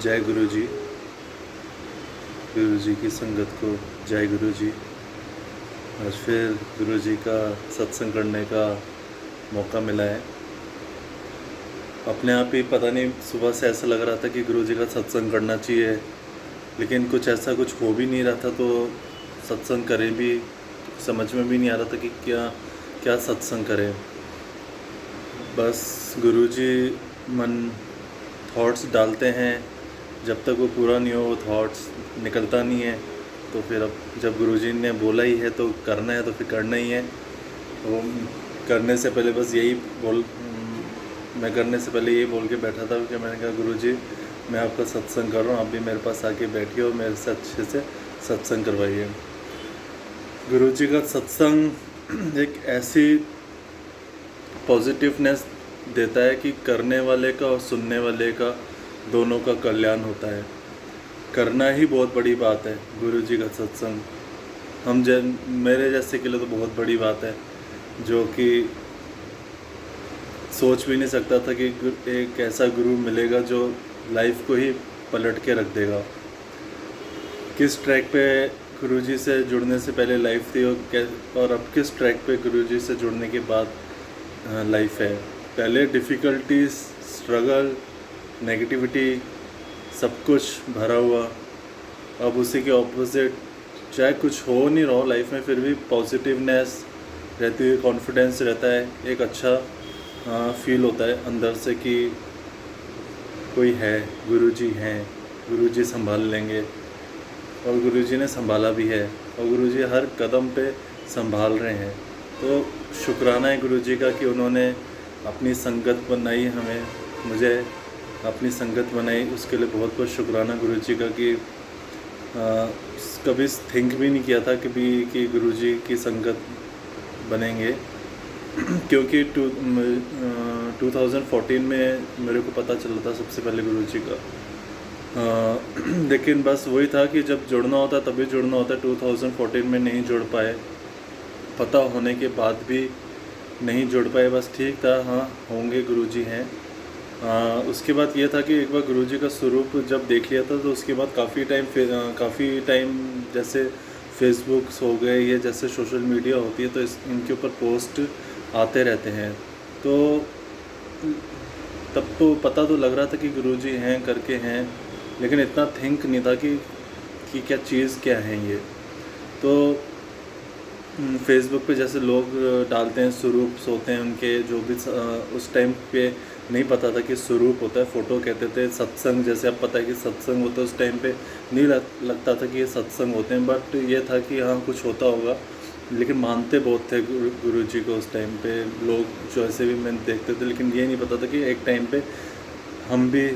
जय गुरु जी। गुरु जी की संगत को जय गुरु जी। आज फिर गुरु जी का सत्संग करने का मौका मिला है। अपने आप ही पता नहीं सुबह से ऐसा लग रहा था कि गुरु जी का सत्संग करना चाहिए, लेकिन कुछ हो भी नहीं रहा था, तो सत्संग करें भी समझ में भी नहीं आ रहा था कि क्या क्या सत्संग करें। बस गुरु जी मन थॉट्स डालते हैं, जब तक वो पूरा नहीं हो वो थॉट्स निकलता नहीं है। तो फिर अब जब गुरुजी ने बोला ही है तो करना है, तो फिर करना ही है। वो करने से पहले बस यही मैं करने से पहले यही बोल के बैठा था कि मैंने कहा गुरुजी मैं आपका सत्संग कर रहा हूँ, आप भी मेरे पास आके बैठिए और मेरे से अच्छे से सत्संग करवाइए। गुरुजी का सत्संग एक ऐसी पॉजिटिवनेस देता है कि करने वाले का और सुनने वाले का दोनों का कल्याण होता है। करना ही बहुत बड़ी बात है। गुरु जी का सत्संग मेरे जैसे के लिए तो बहुत बड़ी बात है, जो कि सोच भी नहीं सकता था कि एक ऐसा गुरु मिलेगा जो लाइफ को ही पलट के रख देगा। किस ट्रैक पे गुरु जी से जुड़ने से पहले लाइफ थी और अब किस ट्रैक पे गुरु जी से जुड़ने के बाद लाइफ है। पहले डिफ़िकल्टीज, स्ट्रगल, नेगेटिविटी सब कुछ भरा हुआ, अब उसी के ऑपोजिट चाहे कुछ हो नहीं रहा हो लाइफ में, फिर भी पॉजिटिवनेस रहती है, कॉन्फिडेंस रहता है, एक अच्छा फील होता है अंदर से कि कोई है, गुरुजी हैं, गुरुजी संभाल लेंगे। और गुरुजी ने संभाला भी है और गुरुजी हर कदम पे संभाल रहे हैं। तो शुक्राना है गुरुजी का कि उन्होंने अपनी संगत बनाई, मुझे अपनी संगत बनाई, उसके लिए बहुत बहुत शुक्राना गुरुजी का कि कभी थिंक भी नहीं किया था कि गुरुजी की संगत बनेंगे। क्योंकि 2014 में मेरे को पता चला था सबसे पहले गुरुजी का, लेकिन बस वही था कि जब जुड़ना होता तभी जुड़ना होता। 2014 में नहीं जुड़ पाए, पता होने के बाद भी नहीं जुड़ पाए। बस ठीक था, हाँ होंगे गुरुजी हैं। उसके बाद ये था कि एक बार गुरुजी का स्वरूप जब देख लिया था तो उसके बाद काफ़ी टाइम जैसे फेसबुक हो गए, ये जैसे सोशल मीडिया होती है तो इनके ऊपर पोस्ट आते रहते हैं। तो तब तो पता तो लग रहा था कि गुरुजी हैं करके हैं, लेकिन इतना थिंक नहीं था कि क्या चीज़ क्या है ये। तो फेसबुक पे जैसे लोग डालते हैं स्वरूप्स होते हैं उनके, जो भी उस टाइम पे नहीं पता था कि स्वरूप होता है, फ़ोटो कहते थे। सत्संग जैसे अब पता है कि सत्संग होता है, उस टाइम पे नहीं लगता था कि ये सत्संग होते हैं, बट ये था कि हाँ कुछ होता होगा। लेकिन मानते बहुत थे गुरु जी को उस टाइम पे लोग, जो ऐसे भी मैंने देखते थे, लेकिन ये नहीं पता था कि एक टाइम पे हम भी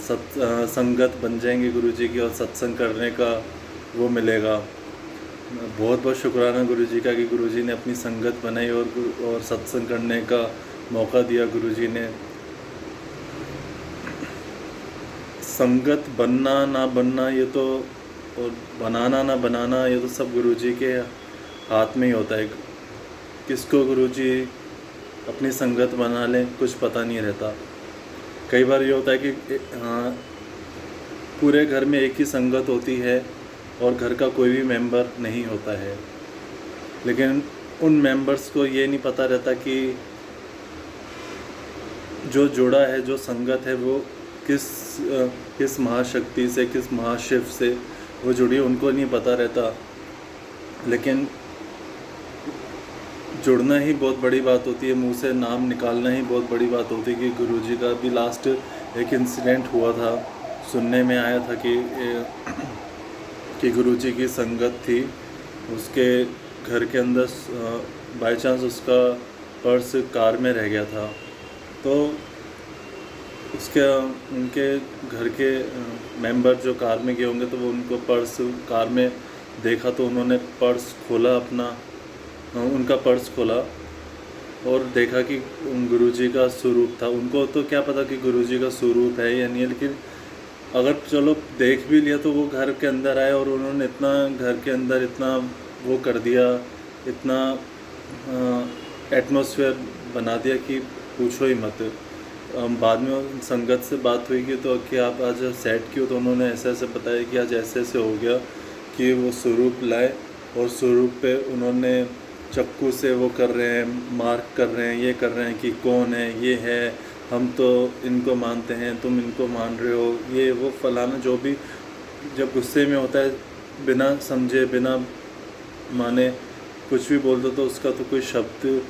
संगत बन जाएंगे गुरु जी की और सत्संग करने का वो मिलेगा। बहुत बहुत शुक्राना गुरु जी का कि गुरु जी ने अपनी संगत बनाई और सत्संग करने का मौका दिया। गुरु जी ने संगत बनना ना बनना ये तो, और बनाना ना बनाना ये तो सब गुरु जी के हाथ में ही होता है। किसको गुरु जी अपनी संगत बना लें कुछ पता नहीं रहता। कई बार ये होता है कि हाँ पूरे घर में एक ही संगत होती है और घर का कोई भी मेंबर नहीं होता है, लेकिन उन मेंबर्स को ये नहीं पता रहता कि जो जुड़ा है, जो संगत है, वो किस महाशक्ति से, किस महाशिव से वो जुड़ी है, उनको नहीं पता रहता। लेकिन जुड़ना ही बहुत बड़ी बात होती है, मुंह से नाम निकालना ही बहुत बड़ी बात होती है। कि गुरुजी का भी लास्ट एक इंसिडेंट हुआ था, सुनने में आया था कि गुरुजी की संगत थी, उसके घर के अंदर बाय चांस उसका पर्स कार में रह गया था। तो उनके घर के मेंबर जो कार में गए होंगे तो वो उनको पर्स कार में देखा, तो उन्होंने पर्स खोला उनका पर्स खोला और देखा कि गुरुजी का स्वरूप था। उनको तो क्या पता कि गुरुजी का स्वरूप है या नहीं है, लेकिन अगर चलो देख भी लिया तो वो घर के अंदर आए और उन्होंने इतना घर के अंदर इतना वो कर दिया, इतना एटमॉस्फेयर बना दिया कि पूछो ही मत। बाद में उन संगत से बात हुई कि तो कि आप आज सेट क्यों, तो उन्होंने ऐसे ऐसे बताया कि आज ऐसे ऐसे हो गया कि वो स्वरूप लाए और स्वरूप पे उन्होंने चाकू से वो कर रहे हैं, मार्क कर रहे हैं, ये कर रहे हैं कि कौन है, ये है, हम तो इनको मानते हैं, तुम इनको मान रहे हो, ये वो फलाना, जो भी जब गुस्से में होता है बिना समझे बिना माने कुछ भी बोल दो तो उसका तो कोई शब्द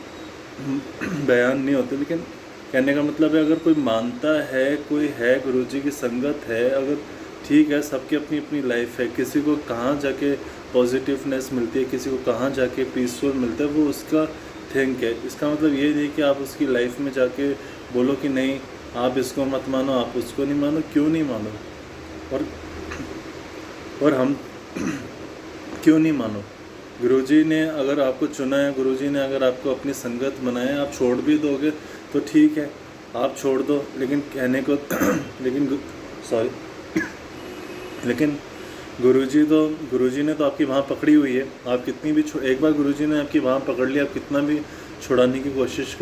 बयान नहीं होते। लेकिन कहने का मतलब है, अगर कोई मानता है, कोई है, गुरुजी की संगत है, अगर ठीक है, सबकी अपनी अपनी लाइफ है, किसी को कहाँ जाके पॉजिटिवनेस मिलती है, किसी को कहाँ जाके पीसफुल मिलता है, वो उसका थिंक है। इसका मतलब ये नहीं कि आप उसकी लाइफ में जाके बोलो कि नहीं आप इसको मत मानो, आप उसको नहीं मानो। क्यों नहीं मानो? और हम क्यों नहीं मानो? गुरुजी ने अगर आपको चुना है, गुरुजी ने अगर आपको अपनी संगत बनाया, आप छोड़ भी दोगे तो ठीक है, आप छोड़ दो। लेकिन कहने को लेकिन गुरुजी ने तो आपकी बाँह पकड़ी हुई है। आप कितनी भी एक बार गुरुजी ने आपकी बाँह पकड़ ली, आप कितना भी छुड़ाने की कोशिश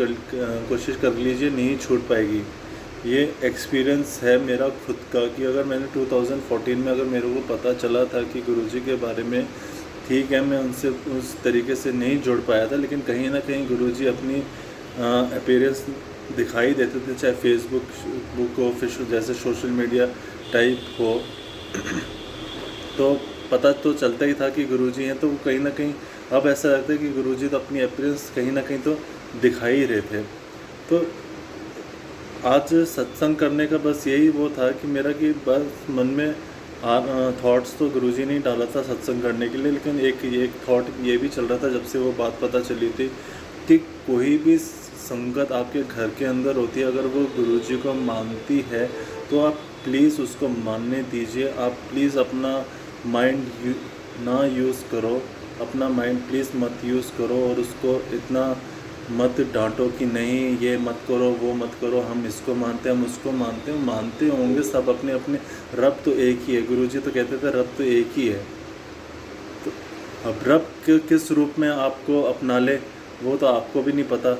कर लीजिए, नहीं छूट पाएगी। ये एक्सपीरियंस है मेरा खुद का कि अगर मैंने 2014 में अगर मेरे को पता चला था कि गुरुजी के बारे में, ठीक है, मैं उनसे उस तरीके से नहीं जुड़ पाया था, लेकिन कहीं ना कहीं गुरुजी अपनी अपीयरेंस दिखाई देते थे, चाहे फेसबुक हो, फिर जैसे सोशल मीडिया टाइप हो, तो पता तो चलता ही था कि गुरुजी हैं। तो कहीं ना कहीं अब ऐसा लगता है कि गुरुजी तो अपनी अपीयरेंस कहीं ना कहीं तो दिखा ही रहे थे। तो आज सत्संग करने का बस यही वो था कि मेरा कि बस मन में थॉट्स तो गुरुजी ने डाला था सत्संग करने के लिए, लेकिन एक थॉट ये भी चल रहा था जब से वो बात पता चली थी कि कोई भी संगत आपके घर के अंदर होती है, अगर वो गुरुजी को मानती है तो आप प्लीज़ उसको मानने दीजिए। आप प्लीज़ अपना माइंड ना यूज़ करो, अपना माइंड प्लीज़ मत यूज़ करो, और उसको इतना मत डांटो कि नहीं ये मत करो, वो मत करो, हम इसको मानते हैं, हम उसको मानते हैं। मानते होंगे सब अपने अपने, रब तो एक ही है। गुरुजी तो कहते थे रब तो एक ही है। तो अब रब किस रूप में आपको अपना ले वो तो आपको भी नहीं पता,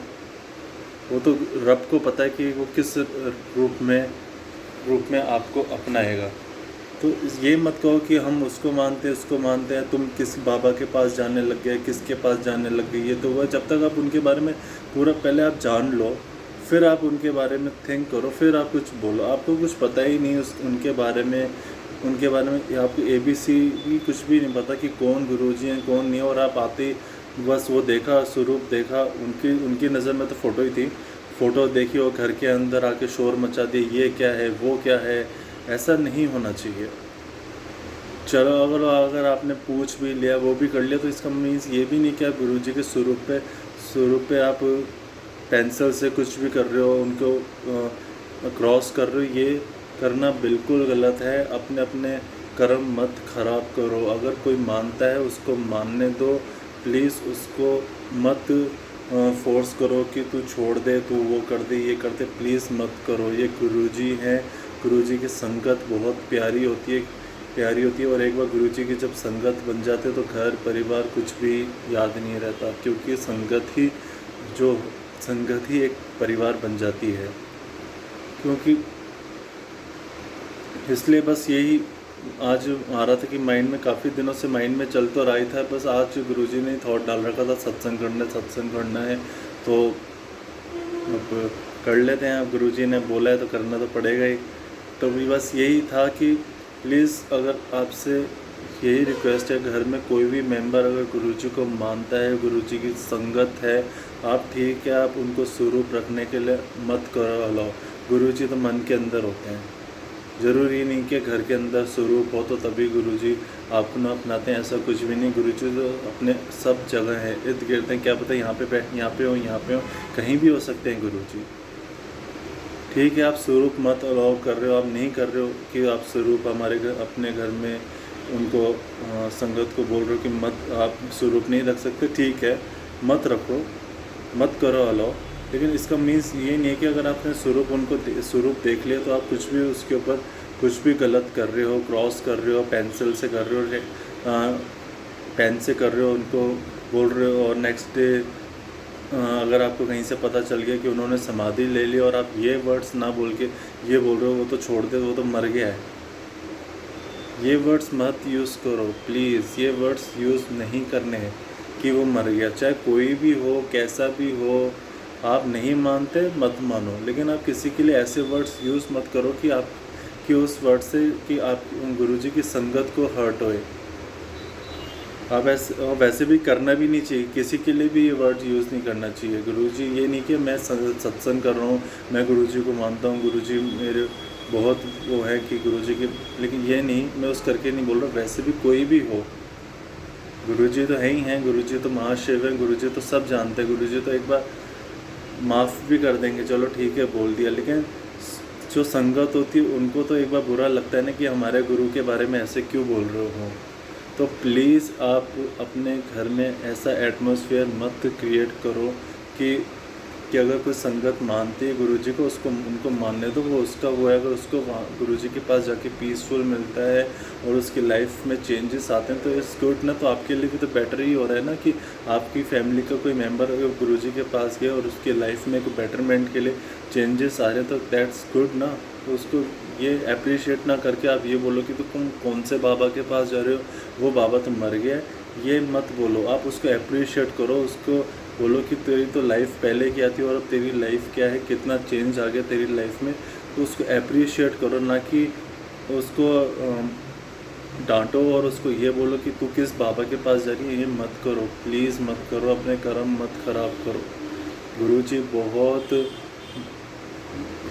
वो तो रब को पता है कि वो किस रूप में आपको अपनाएगा। तो ये मत कहो कि हम उसको मानते हैं, उसको मानते हैं, तुम किस बाबा के पास जाने लग गए, किसके पास जाने लग गई। ये तो वह जब तक आप उनके बारे में पूरा पहले आप जान लो, फिर आप उनके बारे में थिंक करो, फिर आप कुछ बोलो। आपको कुछ पता ही नहीं उनके बारे में आपको ABC भी कुछ भी नहीं पता कि कौन गुरुजी हैं कौन नहीं। और आप आते बस वो देखा, स्वरूप देखा, उनकी नज़र में तो फ़ोटो ही थी, फ़ोटो देखी और घर के अंदर आके शोर मचा दिए, ये क्या है, वो क्या है। ऐसा नहीं होना चाहिए। चलो अगर आपने पूछ भी लिया, वो भी कर लिया, तो इसका मीन्स ये भी नहीं कि आप गुरुजी के स्वरूप पे आप पेंसिल से कुछ भी कर रहे हो, उनको क्रॉस कर रहे हो। ये करना बिल्कुल गलत है। अपने अपने कर्म मत खराब करो। अगर कोई मानता है उसको मानने दो, प्लीज़ उसको मत फोर्स करो कि तू छोड़ दे, तू वो कर दे, ये कर दे, प्लीज़ मत करो। ये गुरुजी हैं, गुरुजी की संगत बहुत प्यारी होती है। और एक बार गुरुजी की जब संगत बन जाते तो घर परिवार कुछ भी याद नहीं रहता, क्योंकि संगत ही एक परिवार बन जाती है। क्योंकि इसलिए बस यही आज आ रहा था कि माइंड में काफ़ी दिनों से माइंड में चल तो रहा ही था, बस आज गुरुजी ने थॉट डाल रखा था सत्संग करना है तो अब कर लेते हैं। अब गुरुजी ने बोला है तो करना तो पड़ेगा ही। तो भी बस यही था कि प्लीज़ अगर आपसे यही रिक्वेस्ट है, घर में कोई भी मेंबर अगर गुरुजी को मानता है, गुरुजी की संगत है, आप ठीक है, आप उनको स्वरूप रखने के लिए मत करो अलाउ। गुरुजी तो मन के अंदर होते हैं, ज़रूरी नहीं कि घर के अंदर स्वरूप हो तो तभी गुरुजी आपको ना अपनाते हैं, ऐसा कुछ भी नहीं। गुरुजी तो अपने सब जगह हैं, इर्द गिर्द हैं। क्या पता यहाँ पे हो, कहीं भी हो सकते हैं गुरुजी। ठीक है, आप स्वरूप मत अलाउ कर रहे हो, आप नहीं कर रहे हो कि आप स्वरूप अपने घर में उनको संगत को बोल रहे हो कि मत, आप स्वरूप नहीं रख सकते, ठीक है, मत रखो, मत करो अलाउ। लेकिन इसका मीन्स ये नहीं है कि अगर आपने स्वरूप देख लिया तो आप कुछ भी उसके ऊपर कुछ भी गलत कर रहे हो, क्रॉस कर रहे हो, पेंसिल से कर रहे हो, पेन से कर रहे हो, उनको बोल रहे हो, और नेक्स्ट डे अगर आपको कहीं से पता चल गया कि उन्होंने समाधि ले ली और आप ये वर्ड्स ना बोल के ये बोल रहे हो वो तो छोड़ दे, वो तो मर गया है, ये वर्ड्स मत यूज़ करो प्लीज़। ये वर्ड्स यूज़ नहीं करने हैं कि वो मर गया। चाहे कोई भी हो, कैसा भी हो, आप नहीं मानते मत मानो, लेकिन आप किसी के लिए ऐसे वर्ड्स यूज़ मत करो कि आप कि उस वर्ड से कि आप गुरुजी की संगत को हर्ट होए। आप वैसे भी करना भी नहीं चाहिए, किसी के लिए भी ये वर्ड यूज़ नहीं करना चाहिए। गुरुजी ये नहीं कि मैं सत्संग कर रहा हूँ, मैं गुरुजी को मानता हूँ, गुरुजी मेरे बहुत वो है कि गुरुजी के, लेकिन ये नहीं, मैं उस करके नहीं बोल रहा। वैसे भी कोई भी हो, गुरुजी तो है ही हैं, गुरुजी तो महाशिव हैं, गुरुजी तो सब जानते हैं, गुरुजी तो एक बार माफ़ भी कर देंगे, चलो ठीक है बोल दिया। लेकिन जो संगत होती है उनको तो एक बार बुरा लगता है ना कि हमारे गुरु के बारे में ऐसे क्यों बोल रहे हो। तो प्लीज़ आप अपने घर में ऐसा एटमॉस्फेयर मत क्रिएट करो कि अगर कोई संगत मानती है गुरुजी को, उसको उनको मानने दो, वो उसका वो है। अगर उसको गुरुजी के पास जाके पीसफुल मिलता है और उसकी लाइफ में चेंजेस आते हैं तो इट्स गुड ना। तो आपके लिए भी तो बेटर ही हो रहा है ना कि आपकी फैमिली का कोई मेम्बर अगर गुरुजी के पास गया और उसकी लाइफ में कोई बेटरमेंट के लिए चेंजेस आ रहे हैं तो दैट्स गुड ना। तो उसको ये अप्रिशिएट ना करके आप ये बोलो कि तुम कौन से बाबा के पास जा रहे हो, वो बाबा तो मर गया है, ये मत बोलो। आप उसको अप्रिशिएट करो, उसको बोलो कि तेरी तो लाइफ पहले क्या थी और अब तेरी लाइफ क्या है, कितना चेंज आ गया तेरी लाइफ में। तो उसको अप्रिशिएट करो, ना कि उसको डांटो और उसको ये बोलो कि तू किस बाबा के पास जा रही है। ये मत करो, प्लीज़ मत करो, अपने कर्म मत खराब करो। गुरुजी बहुत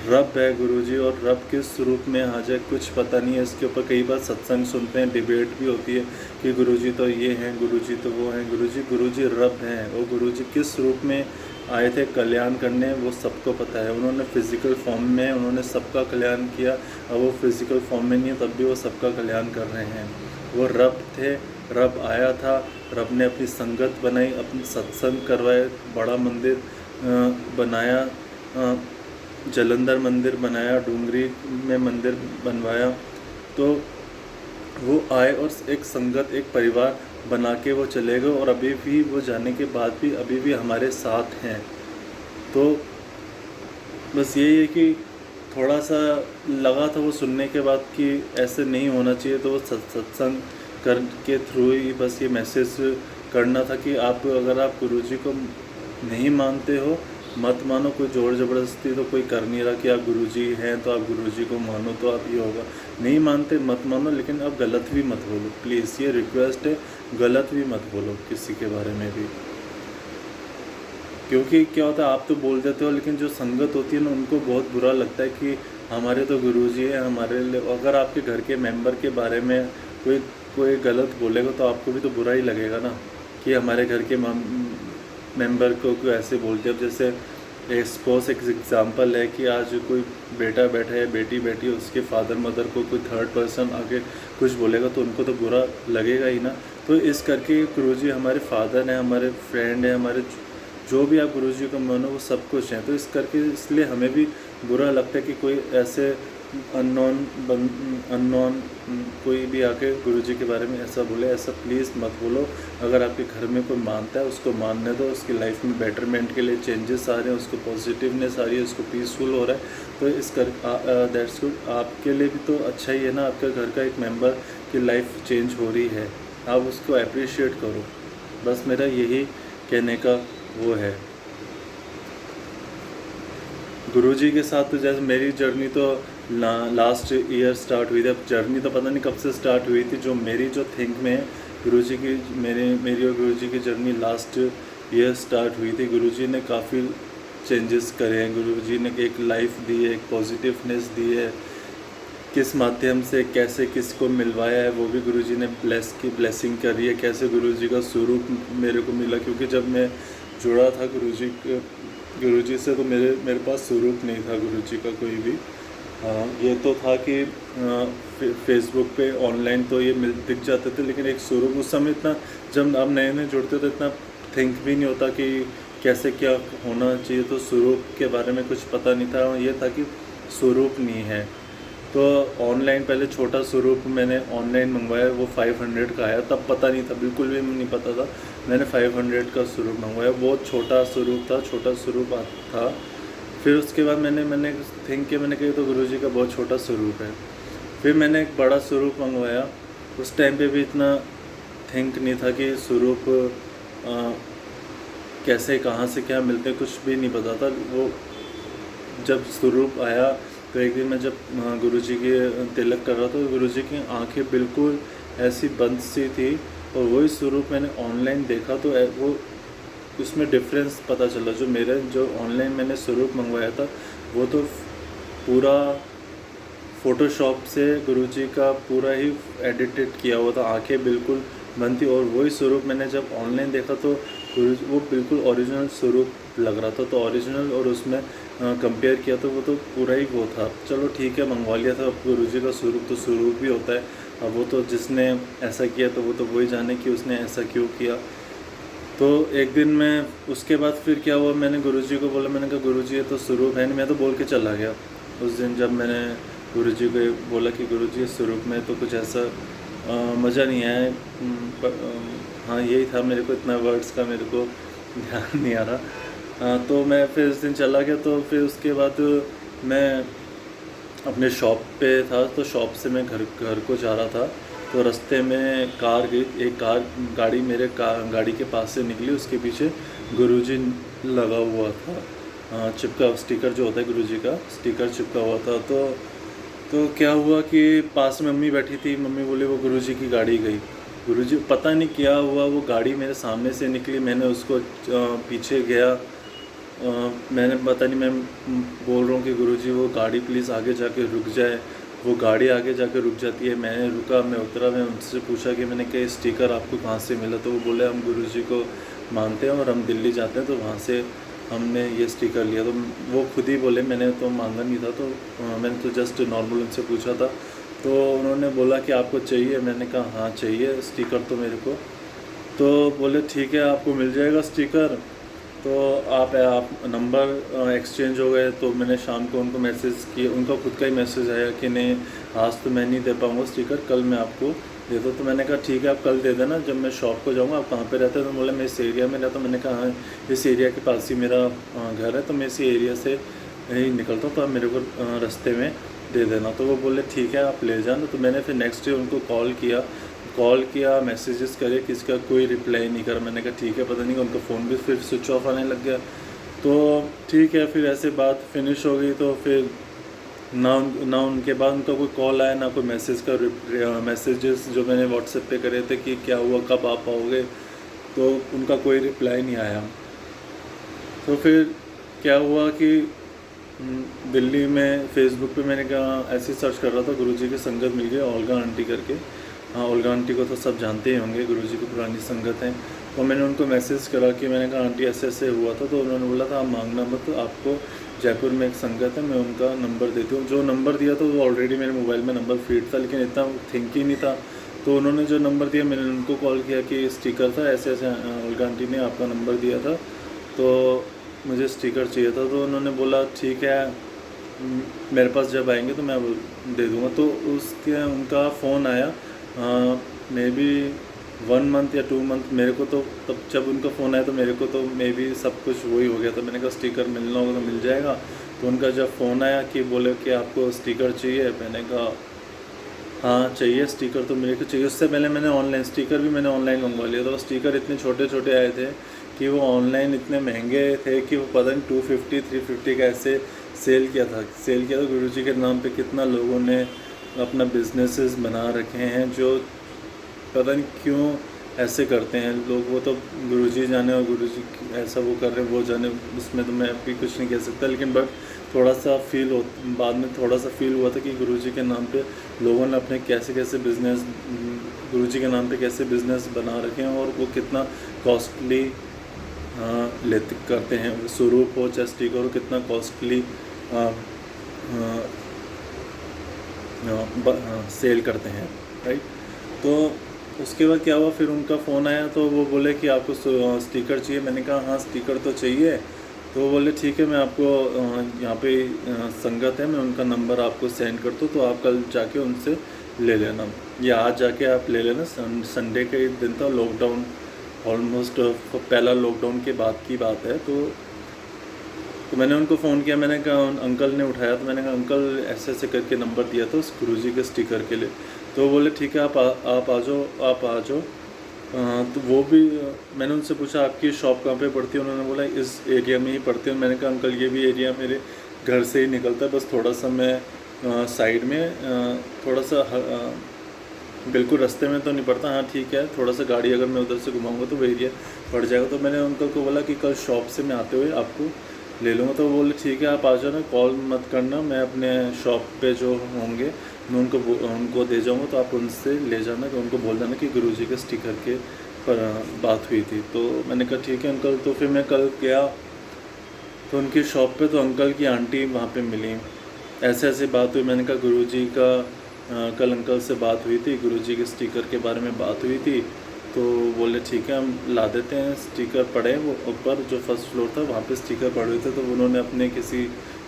रब है गुरुजी, और रब किस रूप में आ जाए कुछ पता नहीं है। इसके ऊपर कई बार सत्संग सुनते हैं, डिबेट भी होती है कि गुरुजी तो ये हैं, गुरुजी तो वो हैं। गुरुजी रब हैं, और गुरुजी किस रूप में आए थे कल्याण करने, वो सबको पता है। उन्होंने फिज़िकल फॉर्म में उन्होंने सबका कल्याण किया, अब वो फिज़िकल फॉर्म में नहीं है तब भी वो सबका कल्याण कर रहे हैं। वो रब थे, रब आया था, रब ने अपनी संगत बनाई, अपनी सत्संग करवाए, बड़ा मंदिर बनाया, जलंधर मंदिर बनाया, डूंगरी में मंदिर बनवाया। तो वो आए और एक संगत, एक परिवार बना के वो चले गए, और अभी भी वो जाने के बाद भी अभी भी हमारे साथ हैं। तो बस यही है कि थोड़ा सा लगा था वो सुनने के बाद कि ऐसे नहीं होना चाहिए, तो वो सत्संग कर के थ्रू ही बस ये मैसेज करना था कि आप अगर आप गुरुजी को नहीं मानते हो मत मानो। कोई ज़ोर ज़बरदस्ती तो कोई कर नहीं रहा कि आप गुरुजी हैं तो आप गुरुजी को मानो तो आप ये होगा। नहीं मानते मत मानो, लेकिन आप गलत भी मत बोलो प्लीज़, ये रिक्वेस्ट है, गलत भी मत बोलो किसी के बारे में भी। क्योंकि क्या होता है, आप तो बोल देते हो, लेकिन जो संगत होती है ना उनको बहुत बुरा लगता है कि हमारे तो गुरुजी है, हमारे लिए। अगर आपके घर के मेंबर के बारे में कोई गलत बोलेगा तो आपको भी तो बुरा ही लगेगा ना कि हमारे घर के मेंबर को ऐसे बोलते हैं। अब जैसे सपोज एक एग्ज़ाम्पल है कि आज कोई बेटा बैठा है, बेटी बैठी है, उसके फादर मदर को कोई थर्ड पर्सन आके कुछ बोलेगा तो उनको तो बुरा लगेगा ही ना। तो इस करके गुरुजी हमारे फादर हैं, हमारे फ्रेंड हैं, हमारे जो भी आप गुरुजी को मानो वो सब कुछ हैं। तो इस करके इसलिए हमें भी बुरा लगता है कि कोई ऐसे अननोन कोई भी आके गुरुजी के बारे में ऐसा बोले। ऐसा प्लीज़ मत बोलो। अगर आपके घर में कोई मानता है उसको मानने दो, उसकी लाइफ में बेटरमेंट के लिए चेंजेस आ रहे हैं, उसको पॉजिटिवनेस आ रही है, उसको पीसफुल हो रहा है, तो इस कर दैट्स गुड। आपके लिए भी तो अच्छा ही है ना, आपके घर का एक मेंबर की लाइफ चेंज हो रही है, आप उसको अप्रिशिएट करो। बस मेरा यही कहने का वो है। गुरुजी के साथ तो जैसे मेरी जर्नी तो लास्ट ईयर स्टार्ट हुई थी। अब जर्नी तो पता नहीं कब से स्टार्ट हुई थी, जो मेरी जो थिंक में गुरुजी की मेरी और गुरुजी की जर्नी लास्ट ईयर स्टार्ट हुई थी। गुरुजी ने काफ़ी चेंजेस करे हैं, गुरुजी ने एक लाइफ दी है, एक पॉजिटिवनेस दी है, किस माध्यम से कैसे किसको मिलवाया है वो भी गुरुजी ने ब्लेसिंग करी है। कैसे गुरुजी का स्वरूप मेरे को मिला, क्योंकि जब मैं जुड़ा था गुरुजी से तो मेरे पास स्वरूप नहीं था गुरुजी का कोई भी। ये तो था कि फेसबुक पे ऑनलाइन तो ये दिख जाते थे, लेकिन एक स्वरूप उस समय इतना, जब आप नए नए जुड़ते तो इतना थिंक भी नहीं होता कि कैसे क्या होना चाहिए। तो स्वरूप के बारे में कुछ पता नहीं था, ये था कि स्वरूप नहीं है। तो ऑनलाइन पहले छोटा स्वरूप मैंने ऑनलाइन मंगवाया, वो 500 का आया। तब पता नहीं था, बिल्कुल भी नहीं पता था। मैंने 500 का स्वरूप मंगवाया, बहुत छोटा स्वरूप था, छोटा स्वरूप था। फिर उसके बाद मैंने थिंक किया, मैंने कहा तो गुरुजी का बहुत छोटा स्वरूप है। फिर मैंने एक बड़ा स्वरूप मंगवाया। उस टाइम पे भी इतना थिंक नहीं था कि स्वरूप कैसे कहाँ से क्या मिलते, कुछ भी नहीं पता था। वो जब स्वरूप आया तो एक दिन मैं जब गुरुजी की तिलक कर रहा था, तो गुरुजी की आंखें बिल्कुल ऐसी बंद सी थी, और वही स्वरूप मैंने ऑनलाइन देखा तो वो उसमें डिफरेंस पता चला। जो ऑनलाइन मैंने स्वरूप मंगवाया था वो तो पूरा फ़ोटोशॉप से गुरुजी का पूरा ही एडिटेड किया हुआ था, आंखें बिल्कुल बंद थी। और वही स्वरूप मैंने जब ऑनलाइन देखा तो गुरुजी वो बिल्कुल ओरिजिनल स्वरूप लग रहा था। तो ओरिजिनल और उसमें कंपेयर किया तो वो तो पूरा ही वो था। चलो ठीक है, मंगवा लिया था। अब गुरुजी का स्वरूप तो स्वरूप ही होता है। अब वो तो जिसने ऐसा किया तो वो तो वही जाने कि उसने ऐसा क्यों किया। तो एक दिन मैं उसके बाद फिर क्या हुआ, मैंने गुरुजी को बोला, मैंने कहा गुरुजी ये तो स्वरूप है नहीं। मैं तो बोल के चला गया उस दिन, जब मैंने गुरुजी को बोला कि गुरुजी स्वरूप में तो कुछ ऐसा मज़ा नहीं आया। हाँ यही था, मेरे को इतना वर्ड्स का मेरे को ध्यान नहीं आ रहा। तो मैं फिर उस दिन चला गया। तो फिर उसके बाद मैं अपने शॉप पे था, तो शॉप से मैं घर को जा रहा था। तो रास्ते में कार गई, एक गाड़ी मेरे गाड़ी के पास से निकली। उसके पीछे गुरुजी लगा हुआ था, चिपका स्टिकर जो होता है गुरुजी का स्टिकर चिपका हुआ था। तो क्या हुआ कि पास में मम्मी बैठी थी। मम्मी बोली वो गुरुजी की गाड़ी गई। गुरुजी पता नहीं क्या हुआ, वो गाड़ी मेरे सामने से निकली। मैंने उसको पीछे गया। मैंने पता नहीं, मैं बोल रहा हूँ कि गुरुजी वो गाड़ी प्लीज़ आगे जाके रुक जाए। वो गाड़ी आगे जाके रुक जाती है। मैंने रुका, मैं उतरा, मैं उनसे पूछा कि मैंने कहा स्टिकर आपको कहाँ से मिला। तो वो बोले हम गुरुजी को मानते हैं और हम दिल्ली जाते हैं, तो वहाँ से हमने ये स्टिकर लिया। तो वो खुद ही बोले, मैंने तो मांगा नहीं था। तो मैंने तो जस्ट नॉर्मल उनसे पूछा था। तो उन्होंने बोला कि आपको चाहिए। मैंने कहा हाँ चाहिए स्टिकर तो मेरे को। तो बोले ठीक है आपको मिल जाएगा स्टिकर। तो आप नंबर एक्सचेंज हो गए। तो मैंने शाम को उनको मैसेज किया, उनका खुद का ही मैसेज आया कि नहीं आज तो मैं नहीं दे पाऊँगा स्टिकर, कल मैं आपको दे दो। तो मैंने कहा ठीक है आप कल दे देना, जब मैं शॉप को जाऊँगा। आप कहाँ पे रहते हैं? तो बोले मैं इस एरिया में रहता हूँ। मैंने कहा हाँ इस एरिया के पास ही मेरा घर है, तो मैं इसी एरिया से ही निकलता हूँ, तो आप मेरे को रास्ते में दे देना। तो वो बोले ठीक है आप ले जाना। तो मैंने फिर नेक्स्ट डे उनको कॉल किया, मैसेजेस करे, किसका कोई रिप्लाई नहीं करा। मैंने कहा ठीक है, पता नहीं उनका फ़ोन भी फिर स्विच ऑफ आने लग गया। तो ठीक है, फिर ऐसे बात फिनिश हो गई। तो फिर ना उनके बाद उनका कोई कॉल आया, ना कोई मैसेजेस जो मैंने व्हाट्सएप पे करे थे कि क्या हुआ, कब आप आओगे, तो उनका कोई रिप्लाई नहीं आया। तो फिर क्या हुआ कि दिल्ली में फेसबुक पे मैंने कहा ऐसे सर्च कर रहा था, गुरुजी की संगत मिल गई ओल्गा आंटी करके। हाँ ओल्गा आंटी को तो सब जानते ही होंगे, गुरुजी की पुरानी संगत हैं। तो मैंने उनको मैसेज करा कि मैंने कहा आंटी ऐसे ऐसे हुआ था। तो उन्होंने बोला था आप मांगना मत, तो आपको जयपुर में एक संगत है, मैं उनका नंबर देती हूँ। जो नंबर दिया था वो ऑलरेडी मेरे मोबाइल में नंबर फीड था, लेकिन इतना थिंक ही नहीं था। तो उन्होंने जो नंबर दिया, मैंने उनको कॉल किया कि स्टिकर था ऐसे ऐसे, ओल्गा आंटी ने आपका नंबर दिया था तो मुझे स्टिकर चाहिए था। तो उन्होंने बोला ठीक है मेरे पास जब आएंगे तो मैं दे दूँगा। तो उनका फ़ोन आया मे बी 1 मंथ या 2 मंथ मेरे को। तो तब जब उनका फ़ोन आया तो मेरे को तो मे बी सब कुछ वही हो गया था। मैंने कहा स्टिकर मिलना होगा तो मिल जाएगा। तो उनका जब फ़ोन आया कि बोले कि आपको स्टिकर चाहिए, मैंने कहा हाँ चाहिए स्टिकर तो मेरे को चाहिए। उससे पहले मैंने ऑनलाइन स्टिकर भी मैंने ऑनलाइन मंगवा लिया था। स्टिकर इतने छोटे छोटे आए थे कि वो ऑनलाइन इतने महंगे थे कि वो पता नहीं 250 350 का ऐसे सेल किया था गुरुजी के नाम पे। कितना लोगों ने अपना बिजनेसेस बना रखे हैं, जो पता नहीं क्यों ऐसे करते हैं लोग। वो तो गुरुजी जाने, और गुरुजी ऐसा वो कर रहे हैं वो जाने, उसमें तो मैं भी कुछ नहीं कह सकता। लेकिन बट थोड़ा सा बाद में थोड़ा सा फील हुआ था कि गुरुजी के नाम पे लोगों ने अपने कैसे कैसे बिज़नेस, गुरुजी के नाम पे कैसे बिज़नेस बना रखे हैं, और वो कितना कॉस्टली लेते करते हैं। स्वरूप हो चाहे स्टिकर हो, कितना कॉस्टली सेल करते हैं, राइट। तो उसके बाद क्या हुआ, फिर उनका फ़ोन आया तो वो बोले कि आपको स्टिकर चाहिए। मैंने कहा हाँ स्टिकर तो चाहिए। तो वो बोले ठीक है, मैं आपको यहाँ पे संगत है, मैं उनका नंबर आपको सेंड कर दूँ, तो आप कल जाके उनसे ले लेना, या आज जाके आप ले लेना। संडे का एक दिन था, लॉकडाउन ऑलमोस्ट पहला लॉकडाउन के बाद की बात है। तो मैंने उनको फ़ोन किया, मैंने कहा, अंकल ने उठाया, तो मैंने कहा अंकल ऐसे ऐसे करके नंबर दिया था उस गुरुजी के स्टिकर के लिए। तो वो बोले ठीक है, आप आ जाओ। तो वो भी मैंने उनसे पूछा आपकी शॉप कहाँ पे पड़ती है, उन्होंने बोला इस एरिया में ही पड़ती है। मैंने कहा अंकल ये भी एरिया मेरे घर से ही निकलता है, बस थोड़ा सा मैं साइड में थोड़ा सा बिल्कुल रास्ते में तो नहीं पड़ता। हाँ ठीक है, थोड़ा सा गाड़ी अगर मैं उधर से घुमाऊंगा तो वो एरिया पड़ जाएगा। तो मैंने अंकल को बोला कि कल शॉप से मैं आते हुए आपको ले लूँगा। तो वो बोले ठीक है, आप आ जाना, कॉल मत करना, मैं अपने शॉप पे जो होंगे मैं उनको दे जाऊँगा, तो आप उनसे ले जाना, कि उनको बोल देना कि गुरुजी के स्टिकर के पर बात हुई थी। तो मैंने कहा ठीक है अंकल। तो फिर मैं कल गया तो उनकी शॉप पे, तो अंकल की आंटी वहाँ पे मिली, ऐसे ऐसे बात हुई। मैंने कहा गुरुजी का कल अंकल से बात हुई थी, गुरुजी के स्टिकर के बारे में बात हुई थी। तो बोले ठीक है, हम ला देते हैं, स्टिकर पड़े वो ऊपर जो फर्स्ट फ्लोर था वहाँ पे स्टिकर पड़े हुए थे। तो उन्होंने अपने किसी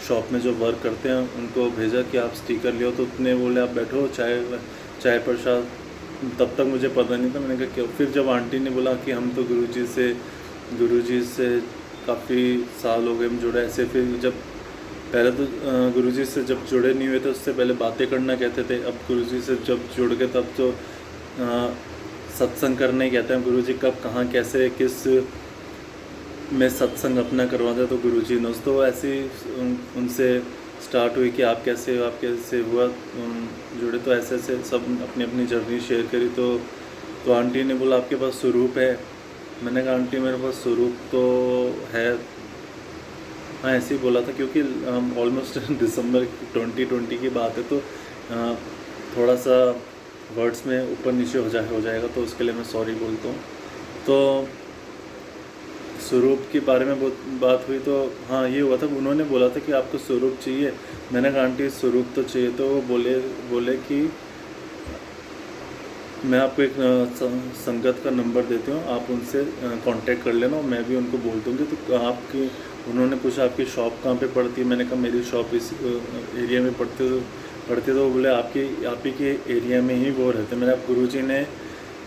शॉप में जो वर्क करते हैं उनको भेजा कि आप स्टिकर ले आओ। तो उतने बोले आप बैठो, चाय प्रसाद। तब तक मुझे पता नहीं था। मैंने कहा क्यों। फिर जब आंटी ने बोला कि हम तो गुरुजी से काफ़ी साल हो गए हम जुड़े, ऐसे। फिर जब पहले तो गुरुजी से जब जुड़े नहीं हुए थे उससे पहले बातें करना कहते थे, अब गुरुजी से जब जुड़ गए तब तो सत्संग करने कहते हैं। गुरुजी कब कहाँ कैसे किस में सत्संग अपना करवाते तो गुरुजी ने तो ऐसे उनसे स्टार्ट हुई कि आप कैसे हुआ जुड़े। तो ऐसे ऐसे सब अपनी अपनी जर्नी शेयर करी। तो आंटी ने बोला आपके पास स्वरूप है। मैंने कहा आंटी मेरे पास स्वरूप तो है। हाँ ऐसे ही बोला था, क्योंकि ऑलमोस्ट दिसंबर 2020 की बात है, तो थोड़ा सा वर्ड्स में ऊपर नीचे हो जाएगा, तो उसके लिए मैं सॉरी बोलता हूँ। तो स्वरूप के बारे में बहुत बात हुई। तो हाँ ये हुआ था, उन्होंने बोला था कि आपको स्वरूप चाहिए। मैंने कहा आंटी स्वरूप तो चाहिए। तो वो बोले कि मैं आपको एक संगत का नंबर देती हूँ, आप उनसे कांटेक्ट कर लेना, और मैं भी उनको बोल दूँगी। तो आपकी उन्होंने पूछा आपकी शॉप कहाँ पे पड़ती है। मैंने कहा मेरी शॉप इस एरिया में पड़ती तो वो बोले आप ही के एरिया में ही वो रहते। मेरे गुरुजी ने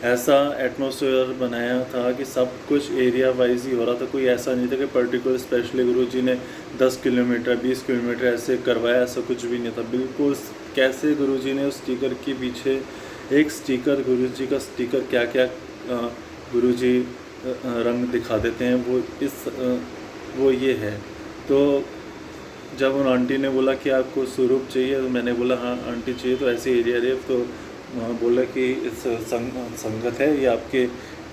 ऐसा एटमॉस्फेयर बनाया था कि सब कुछ एरिया वाइज ही हो रहा था, कोई ऐसा नहीं था कि पर्टिकुलर स्पेशली गुरुजी ने 10 किलोमीटर 20 किलोमीटर ऐसे करवाया, ऐसा कुछ भी नहीं था। बिल्कुल कैसे गुरुजी ने उस स्टिकर के पीछे एक स्टिकर, गुरुजी का स्टिकर क्या क्या गुरुजी रंग दिखा देते हैं, वो ये है। तो जब उन आंटी ने बोला कि आपको स्वरूप चाहिए, तो मैंने बोला हाँ आंटी चाहिए, तो ऐसे एरिया रे। तो बोला कि इस संगत है ये आपके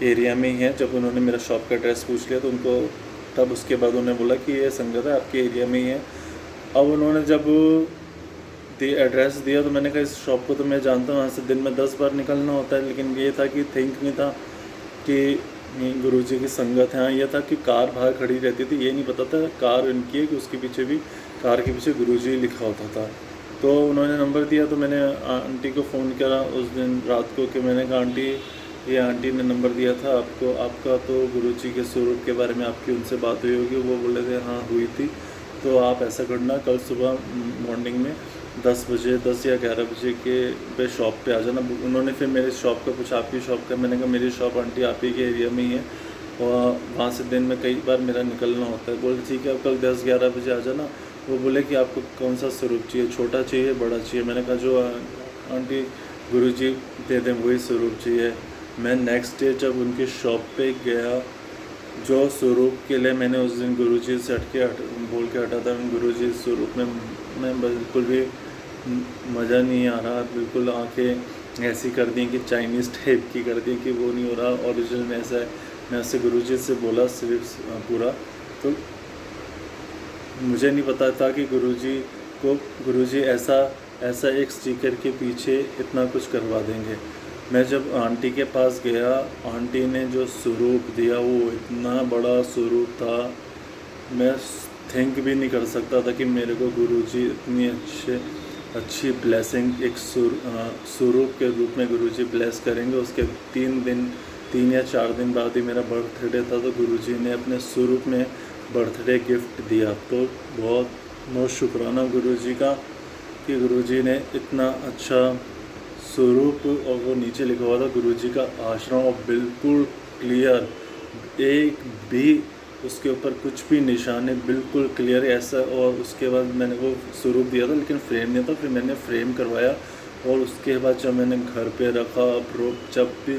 एरिया में ही है। जब उन्होंने मेरा शॉप का एड्रेस पूछ लिया तो उनको तब उसके बाद उन्होंने बोला कि ये संगत है आपके एरिया में ही है। अब उन्होंने जब एड्रेस दिया तो मैंने कहा इस शॉप को तो मैं जानता हूँ, वहाँ से दिन में 10 बार निकलना होता है। लेकिन ये था कि थिंक नहीं था कि गुरुजी की संगत है। ये था कि कार बाहर खड़ी रहती थी, ये नहीं पता था कार इनकी है कि उसके पीछे भी कार के पीछे गुरुजी लिखा होता था। तो उन्होंने नंबर दिया, तो मैंने आंटी को फ़ोन करा उस दिन रात को कि मैंने कहा आंटी ये आंटी ने नंबर दिया था आपको, आपका तो गुरुजी के स्वरूप के बारे में आपकी उनसे बात हुई होगी। वो बोले थे हाँ हुई थी। तो आप ऐसा करना कल सुबह मॉर्निंग में 10 बजे 10 या 11 बजे के पे शॉप पे आ जाना। उन्होंने फिर मेरे शॉप का पूछा आपकी शॉप का। मैंने कहा मेरी शॉप आंटी आप ही के एरिया में ही है, और वहाँ से दिन में कई बार मेरा निकलना होता है। बोले ठीक है आप कल 10-11 बजे आ जाना। वो बोले कि आपको कौन सा स्वरूप चाहिए, छोटा चाहिए बड़ा चाहिए। मैंने कहा जो आंटी गुरुजी दे दें वही स्वरूप चाहिए। मैं नेक्स्ट डे जब उनकी शॉप पे गया, जो स्वरूप के लिए मैंने उस दिन गुरुजी से बोल के हटा था, गुरुजी स्वरूप में मैं बिल्कुल भी मज़ा नहीं आ रहा। बिल्कुल आंखें ऐसी कर दी कि चाइनीज़ टाइप की कर दी कि वो नहीं हो रहा, ओरिजिनल में ऐसा है। मैं उससे गुरुजी से बोला सिर्फ पूरा, तो मुझे नहीं पता था कि गुरुजी ऐसा एक स्टिकर के पीछे इतना कुछ करवा देंगे। मैं जब आंटी के पास गया, आंटी ने जो स्वरूप दिया वो इतना बड़ा स्वरूप था, मैं थिंक भी नहीं कर सकता था कि मेरे को गुरुजी इतनी अच्छी ब्लेसिंग एक स्वरूप के रूप में गुरुजी ब्लेस करेंगे। उसके 3 या 4 दिन बाद ही मेरा बर्थडे था, तो गुरुजी ने अपने स्वरूप में बर्थडे गिफ्ट दिया। तो बहुत बहुत शुक्राना गुरुजी का कि गुरुजी ने इतना अच्छा स्वरूप, और वो नीचे लिखा हुआ था गुरुजी का आश्रम, और बिल्कुल क्लियर, एक भी उसके ऊपर कुछ भी निशान है, बिल्कुल क्लियर ऐसा। और उसके बाद मैंने वो स्वरूप दिया था लेकिन फ्रेम नहीं था, फिर मैंने फ्रेम करवाया, और उसके बाद जब मैंने घर पे रखा, अब जब भी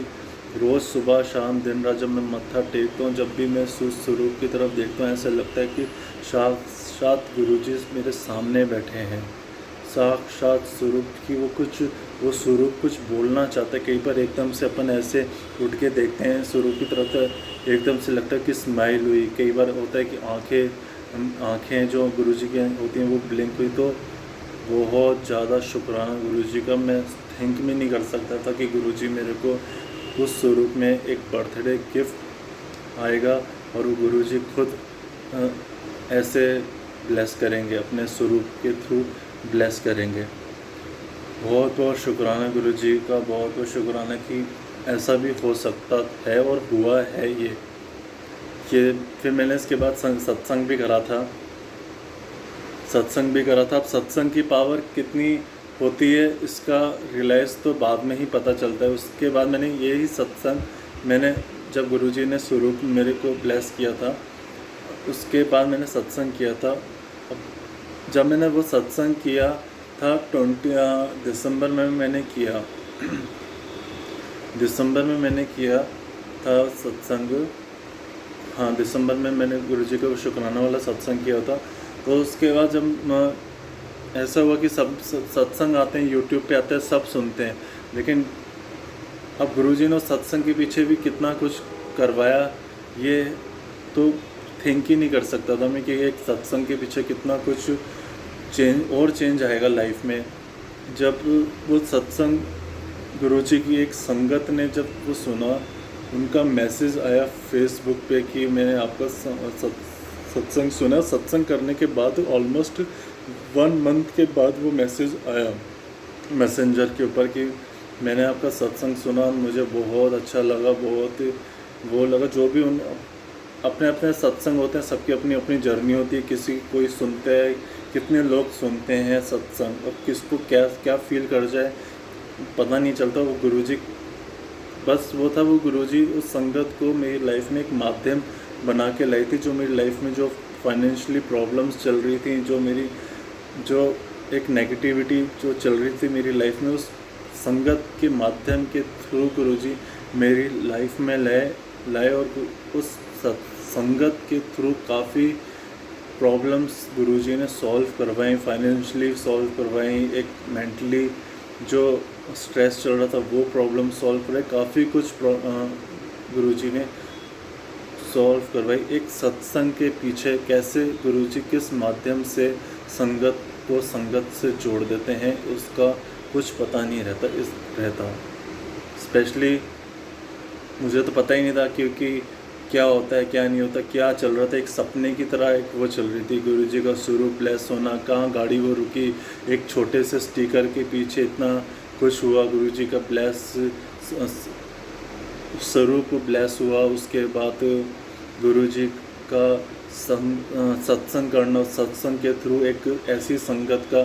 रोज़ सुबह शाम दिन रात जब मैं मत्था टेकता हूँ, जब भी मैं उस स्वरूप की तरफ देखता हूँ, ऐसा लगता है कि साक्षात गुरुजी मेरे सामने बैठे हैं। साक्षात स्वरूप की वो स्वरूप कुछ बोलना चाहता है। कई बार एकदम से अपन ऐसे उठ के देखते हैं स्वरूप की तरफ, तो एकदम से लगता है कि स्माइल हुई। कई बार होता है कि आँखें जो गुरुजी की होती हैं वो ब्लिंक हुई। तो बहुत ज़्यादा शुक्राना गुरुजी का। मैं थिंक भी नहीं कर सकता था कि गुरुजी मेरे को उस स्वरूप में एक बर्थडे गिफ्ट आएगा, और वो गुरुजी खुद ऐसे ब्लेस करेंगे, अपने स्वरूप के थ्रू ब्लेस करेंगे। बहुत बहुत शुक्राना गुरुजी का, बहुत बहुत शुक्राना कि ऐसा भी हो सकता है और हुआ है ये। कि फिर मैंने इसके बाद सत्संग भी करा था। अब सत्संग की पावर कितनी होती है इसका रियलाइज़ तो बाद में ही पता चलता है। उसके बाद मैंने यही सत्संग मैंने जब गुरुजी ने स्वरूप मेरे को ब्लेस किया था, उसके बाद मैंने सत्संग किया था। जब मैंने वो सत्संग किया था 20 दिसंबर में मैंने किया दिसंबर में मैंने किया था सत्संग। हाँ, दिसंबर में मैंने गुरुजी को शुक्राना वाला सत्संग किया था। तो उसके बाद जब ऐसा हुआ कि सब सत्संग आते हैं, यूट्यूब पे आते हैं, सब सुनते हैं, लेकिन अब गुरुजी ने सत्संग के पीछे भी कितना कुछ करवाया, ये तो थिंक ही नहीं कर सकता था मैं कि एक सत्संग के पीछे कितना कुछ चेंज आएगा लाइफ में। जब वो सत्संग गुरुजी की एक संगत ने जब वो सुना, उनका मैसेज आया फेसबुक पे कि मैंने आपका सत्संग सुना। सत्संग करने के बाद ऑलमोस्ट 1 मंथ के बाद वो मैसेज आया मैसेंजर के ऊपर कि मैंने आपका सत्संग सुना, मुझे बहुत अच्छा लगा, बहुत वो लगा। जो भी उन अपने अपने सत्संग होते हैं, सबकी अपनी अपनी जर्नी होती है। किसी कोई सुनते हैं, कितने लोग सुनते हैं सत्संग, अब किसको क्या क्या फील कर जाए पता नहीं चलता। वो गुरुजी बस वो था, वो गुरुजी उस संगत को मेरी लाइफ में एक माध्यम बना के लाई थी। जो मेरी लाइफ में जो फाइनेंशियली प्रॉब्लम्स चल रही थी, जो एक नेगेटिविटी जो चल रही थी मेरी लाइफ में, उस संगत के माध्यम के थ्रू गुरुजी मेरी लाइफ में लाए और उस संगत के थ्रू काफ़ी प्रॉब्लम्स गुरुजी ने सॉल्व करवाई, फाइनेंशियली सॉल्व करवाई, एक मेंटली जो स्ट्रेस चल रहा था वो प्रॉब्लम सॉल्व करवाई, काफ़ी कुछ गुरुजी ने सॉल्व करवाई। एक सत्संग के पीछे कैसे गुरुजी किस माध्यम से संगत को संगत से जोड़ देते हैं, उसका कुछ पता नहीं रहता। स्पेशली मुझे तो पता ही नहीं था क्योंकि क्या होता है क्या नहीं होता, क्या चल रहा था। एक सपने की तरह एक वो चल रही थी, गुरुजी का स्वरूप ब्लेस होना, कहाँ गाड़ी वो रुकी, एक छोटे से स्टिकर के पीछे इतना कुछ हुआ, गुरुजी का स्वरूप ब्लेस हुआ। उसके बाद गुरुजी का सत्संग करना, सत्संग के थ्रू एक ऐसी संगत का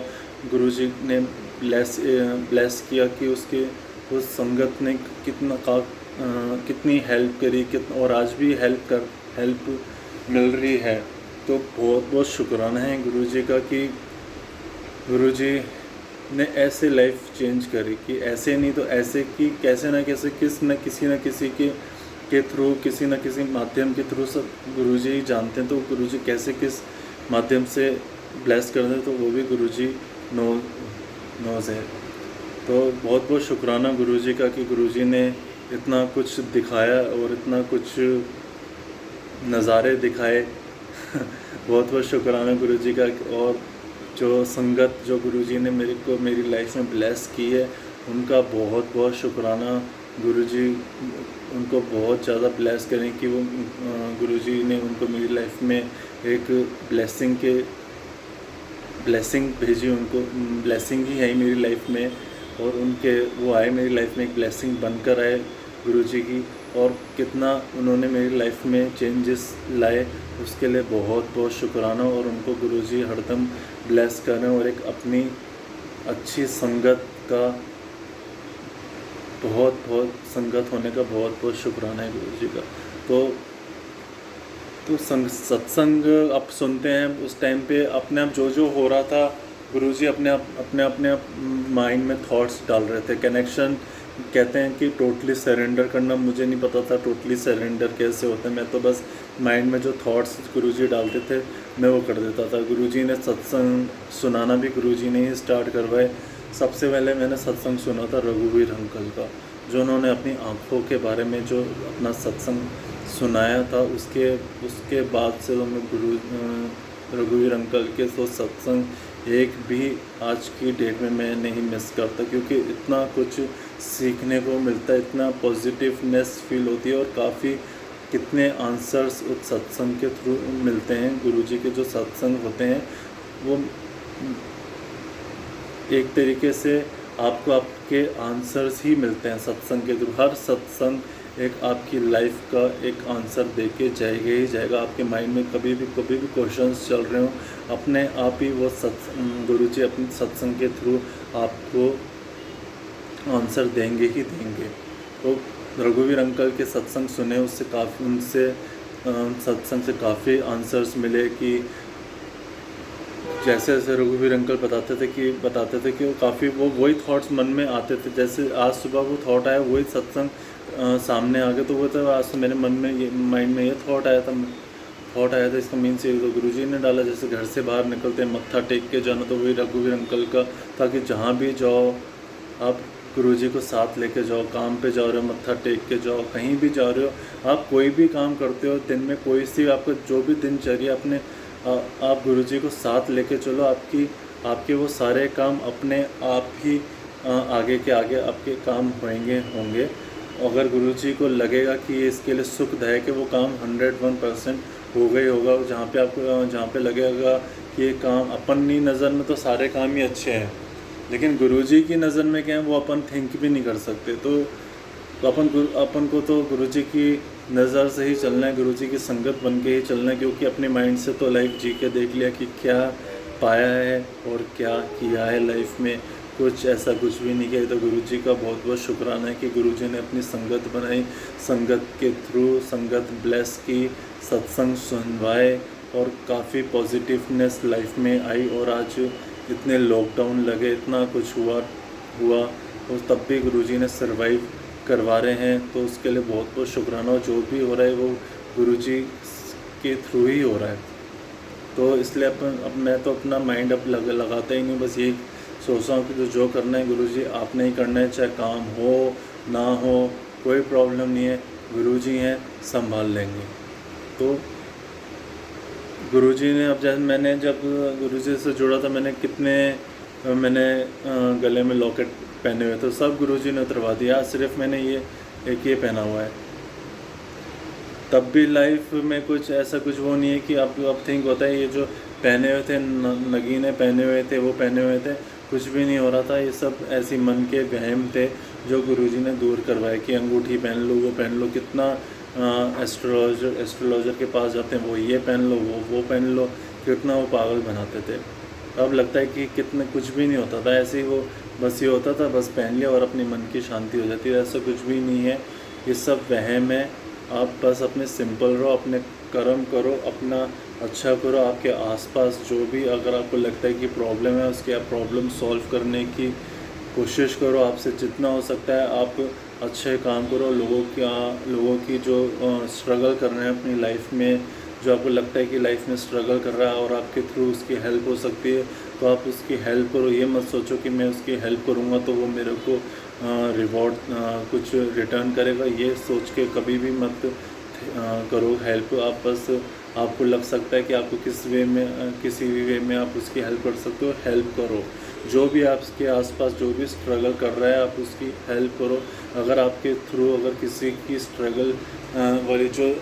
गुरुजी ने ब्लेस किया कि उस संगत ने कितनी हेल्प करी, और आज भी हेल्प मिल रही है। तो बहुत बहुत शुक्राना है गुरुजी का कि गुरुजी ने ऐसे लाइफ चेंज करी, कि ऐसे नहीं तो ऐसे कि कैसे ना कैसे किसी न किसी के थ्रू, किसी न किसी माध्यम के थ्रू सब गुरुजी ही जानते हैं। तो गुरुजी कैसे किस माध्यम से ब्लेस कर दें, तो वो भी गुरुजी नोज़ है। तो बहुत बहुत शुक्राना गुरुजी का कि गुरुजी ने इतना कुछ दिखाया और इतना कुछ नज़ारे दिखाए। बहुत बहुत शुक्राना गुरुजी का। और जो संगत जो गुरुजी ने मेरी लाइफ में ब्लेस की है, उनका बहुत बहुत शुक्राना। गुरुजी उनको बहुत ज़्यादा ब्लेस करें कि वो गुरुजी ने उनको मेरी लाइफ में एक ब्लेसिंग भेजी। उनको ब्लेसिंग ही है मेरी लाइफ में, और वो आए मेरी लाइफ में, एक ब्लेसिंग बनकर आए गुरुजी की। और कितना उन्होंने मेरी लाइफ में चेंजेस लाए, उसके लिए बहुत बहुत शुक्राना, और उनको गुरुजी हरदम ब्लेस करें, और एक अपनी अच्छी संगत का बहुत बहुत संगत होने का बहुत बहुत शुक्राना है गुरुजी का। तो सत्संग आप सुनते हैं, उस टाइम पे अपने आप जो हो रहा था गुरुजी अपने आप माइंड में थॉट्स डाल रहे थे। कनेक्शन कहते हैं कि टोटली सरेंडर करना, मुझे नहीं पता था टोटली सरेंडर कैसे होता है। मैं तो बस माइंड में जो थॉट्स गुरुजी डालते थे मैं वो कर देता था। गुरुजी ने सत्संग सुनाना भी गुरुजी ने ही स्टार्ट करवाए। सबसे पहले मैंने सत्संग सुना था रघुवीर अंकल का, जो उन्होंने अपनी आँखों के बारे में जो अपना सत्संग सुनाया था। उसके बाद से तो मैं रघुवीर अंकल के तो सत्संग एक भी आज की डेट में मैं नहीं मिस करता, क्योंकि इतना कुछ सीखने को मिलता है, इतना पॉजिटिवनेस फील होती है, और काफ़ी कितने आंसर्स उस सत्संग के थ्रू मिलते हैं। गुरुजी के जो सत्संग होते हैं वो एक तरीके से आपको आपके आंसर्स ही मिलते हैं सत्संग के थ्रू। हर सत्संग एक आपकी लाइफ का एक आंसर दे के जाएगा ही जाएगा। आपके माइंड में कभी भी क्वेश्चंस चल रहे हो, अपने आप ही वो गुरुजी अपने सत्संग के थ्रू आपको आंसर देंगे ही देंगे। तो रघुवीर अंकल के सत्संग सुने, उससे काफ़ी उनसे सत्संग से काफ़ी आंसर्स मिले कि जैसे जैसे रघुवीर अंकल बताते थे कि वो काफ़ी वही थॉट्स मन में आते थे। जैसे आज सुबह वो थॉट आया, वही सत्संग सामने आ गया, तो वो तो आज तो मेरे मन में ये माइंड में ये थॉट आया था इसका मीन्स ये तो गुरुजी ने डाला। जैसे घर से बाहर निकलते मत्था टेक के जाना, तो वही रघुवीर अंकल का था कि जहाँ भी जाओ आप गुरुजी को साथ लेके जाओ। काम पे जा रहे हो मत्था टेक के जाओ, कहीं भी जा रहे हो, आप कोई भी काम करते हो दिन में, कोई सी आपका जो भी दिनचर्या अपने आप गुरुजी को साथ लेके चलो। आपके वो सारे काम अपने आप ही आगे के आगे आपके काम होंगे। अगर गुरुजी को लगेगा कि इसके लिए सुखदायक है, वो काम 101% होगा ही होगा। जहाँ पे लगेगा कि ये काम अपनी नज़र में तो सारे काम ही अच्छे हैं, लेकिन गुरुजी की नज़र में क्या है वो अपन थिंक भी नहीं कर सकते। तो अपन को तो गुरुजी की नज़र से ही चलना है, गुरुजी की संगत बन के ही चलना है, क्योंकि अपने माइंड से तो लाइफ जी के देख लिया कि क्या पाया है और क्या किया है लाइफ में। कुछ ऐसा कुछ भी नहीं किया। तो गुरुजी का बहुत बहुत शुक्राना है कि गुरुजी ने अपनी संगत बनाई, संगत के थ्रू संगत ब्लेस की, सत्संग सुनवाए, और काफ़ी पॉजिटिवनेस लाइफ में आई। और आज इतने लॉकडाउन लगे, इतना कुछ हुआ और तब भी गुरुजी ने सरवाइव करवा रहे हैं, तो उसके लिए बहुत बहुत शुक्राना। और जो भी हो रहा है वो गुरुजी के थ्रू ही हो रहा है। तो इसलिए अब मैं तो अपना माइंड अब लगाता ही नहीं, बस यही सोचता हूँ कि जो करना है गुरुजी आपने ही करना है, चाहे काम हो ना हो कोई प्रॉब्लम नहीं है, गुरुजी हैं संभाल लेंगे। तो गुरुजी ने अब जैसे मैंने जब गुरुजी से जुड़ा था, मैंने गले में लॉकेट पहने हुए थे, सब गुरुजी ने उतरवा दिया। सिर्फ मैंने ये पहना हुआ है। तब भी लाइफ में कुछ ऐसा कुछ वो नहीं है कि अब थिंक होता है ये जो पहने हुए थे नगीने पहने हुए थे वो पहने हुए थे, कुछ भी नहीं हो रहा था। ये सब ऐसी मन के वहम थे जो गुरुजी ने दूर करवाए कि अंगूठी पहन लो, वो पहन लो। कितना एस्ट्रोलॉजर के पास जाते हैं, वो ये पहन लो, वो पहन लो, कितना वो पागल बनाते थे। अब लगता है कि कितने कुछ भी नहीं होता था, ऐसे ही वो बस ये होता था, बस पहन लिया और अपनी मन की शांति हो जाती है। ऐसा कुछ भी नहीं है, ये सब वहम है। आप बस अपने सिंपल रहो, अपने कर्म करो, अपना अच्छा करो। आपके आसपास जो भी अगर आपको लगता है कि प्रॉब्लम है, उसकी आप प्रॉब्लम सॉल्व करने की कोशिश करो। आपसे जितना हो सकता है आप अच्छे काम करो। लोगों की जो स्ट्रगल कर रहे हैं अपनी लाइफ में, जो आपको लगता है कि लाइफ में स्ट्रगल कर रहा है और आपके थ्रू उसकी हेल्प हो सकती है, तो आप उसकी हेल्प करो। ये मत सोचो कि मैं उसकी हेल्प करूँगा तो वो मेरे को रिवॉर्ड कुछ रिटर्न करेगा, ये सोच के कभी भी मत करो हेल्प। आप बस आपको लग सकता है कि आपको किसी भी वे में आप उसकी हेल्प कर सकते हो, हेल्प करो। जो भी आपके आसपास जो भी स्ट्रगल कर रहा है आप उसकी हेल्प करो। अगर आपके थ्रू अगर किसी की स्ट्रगल वाली जो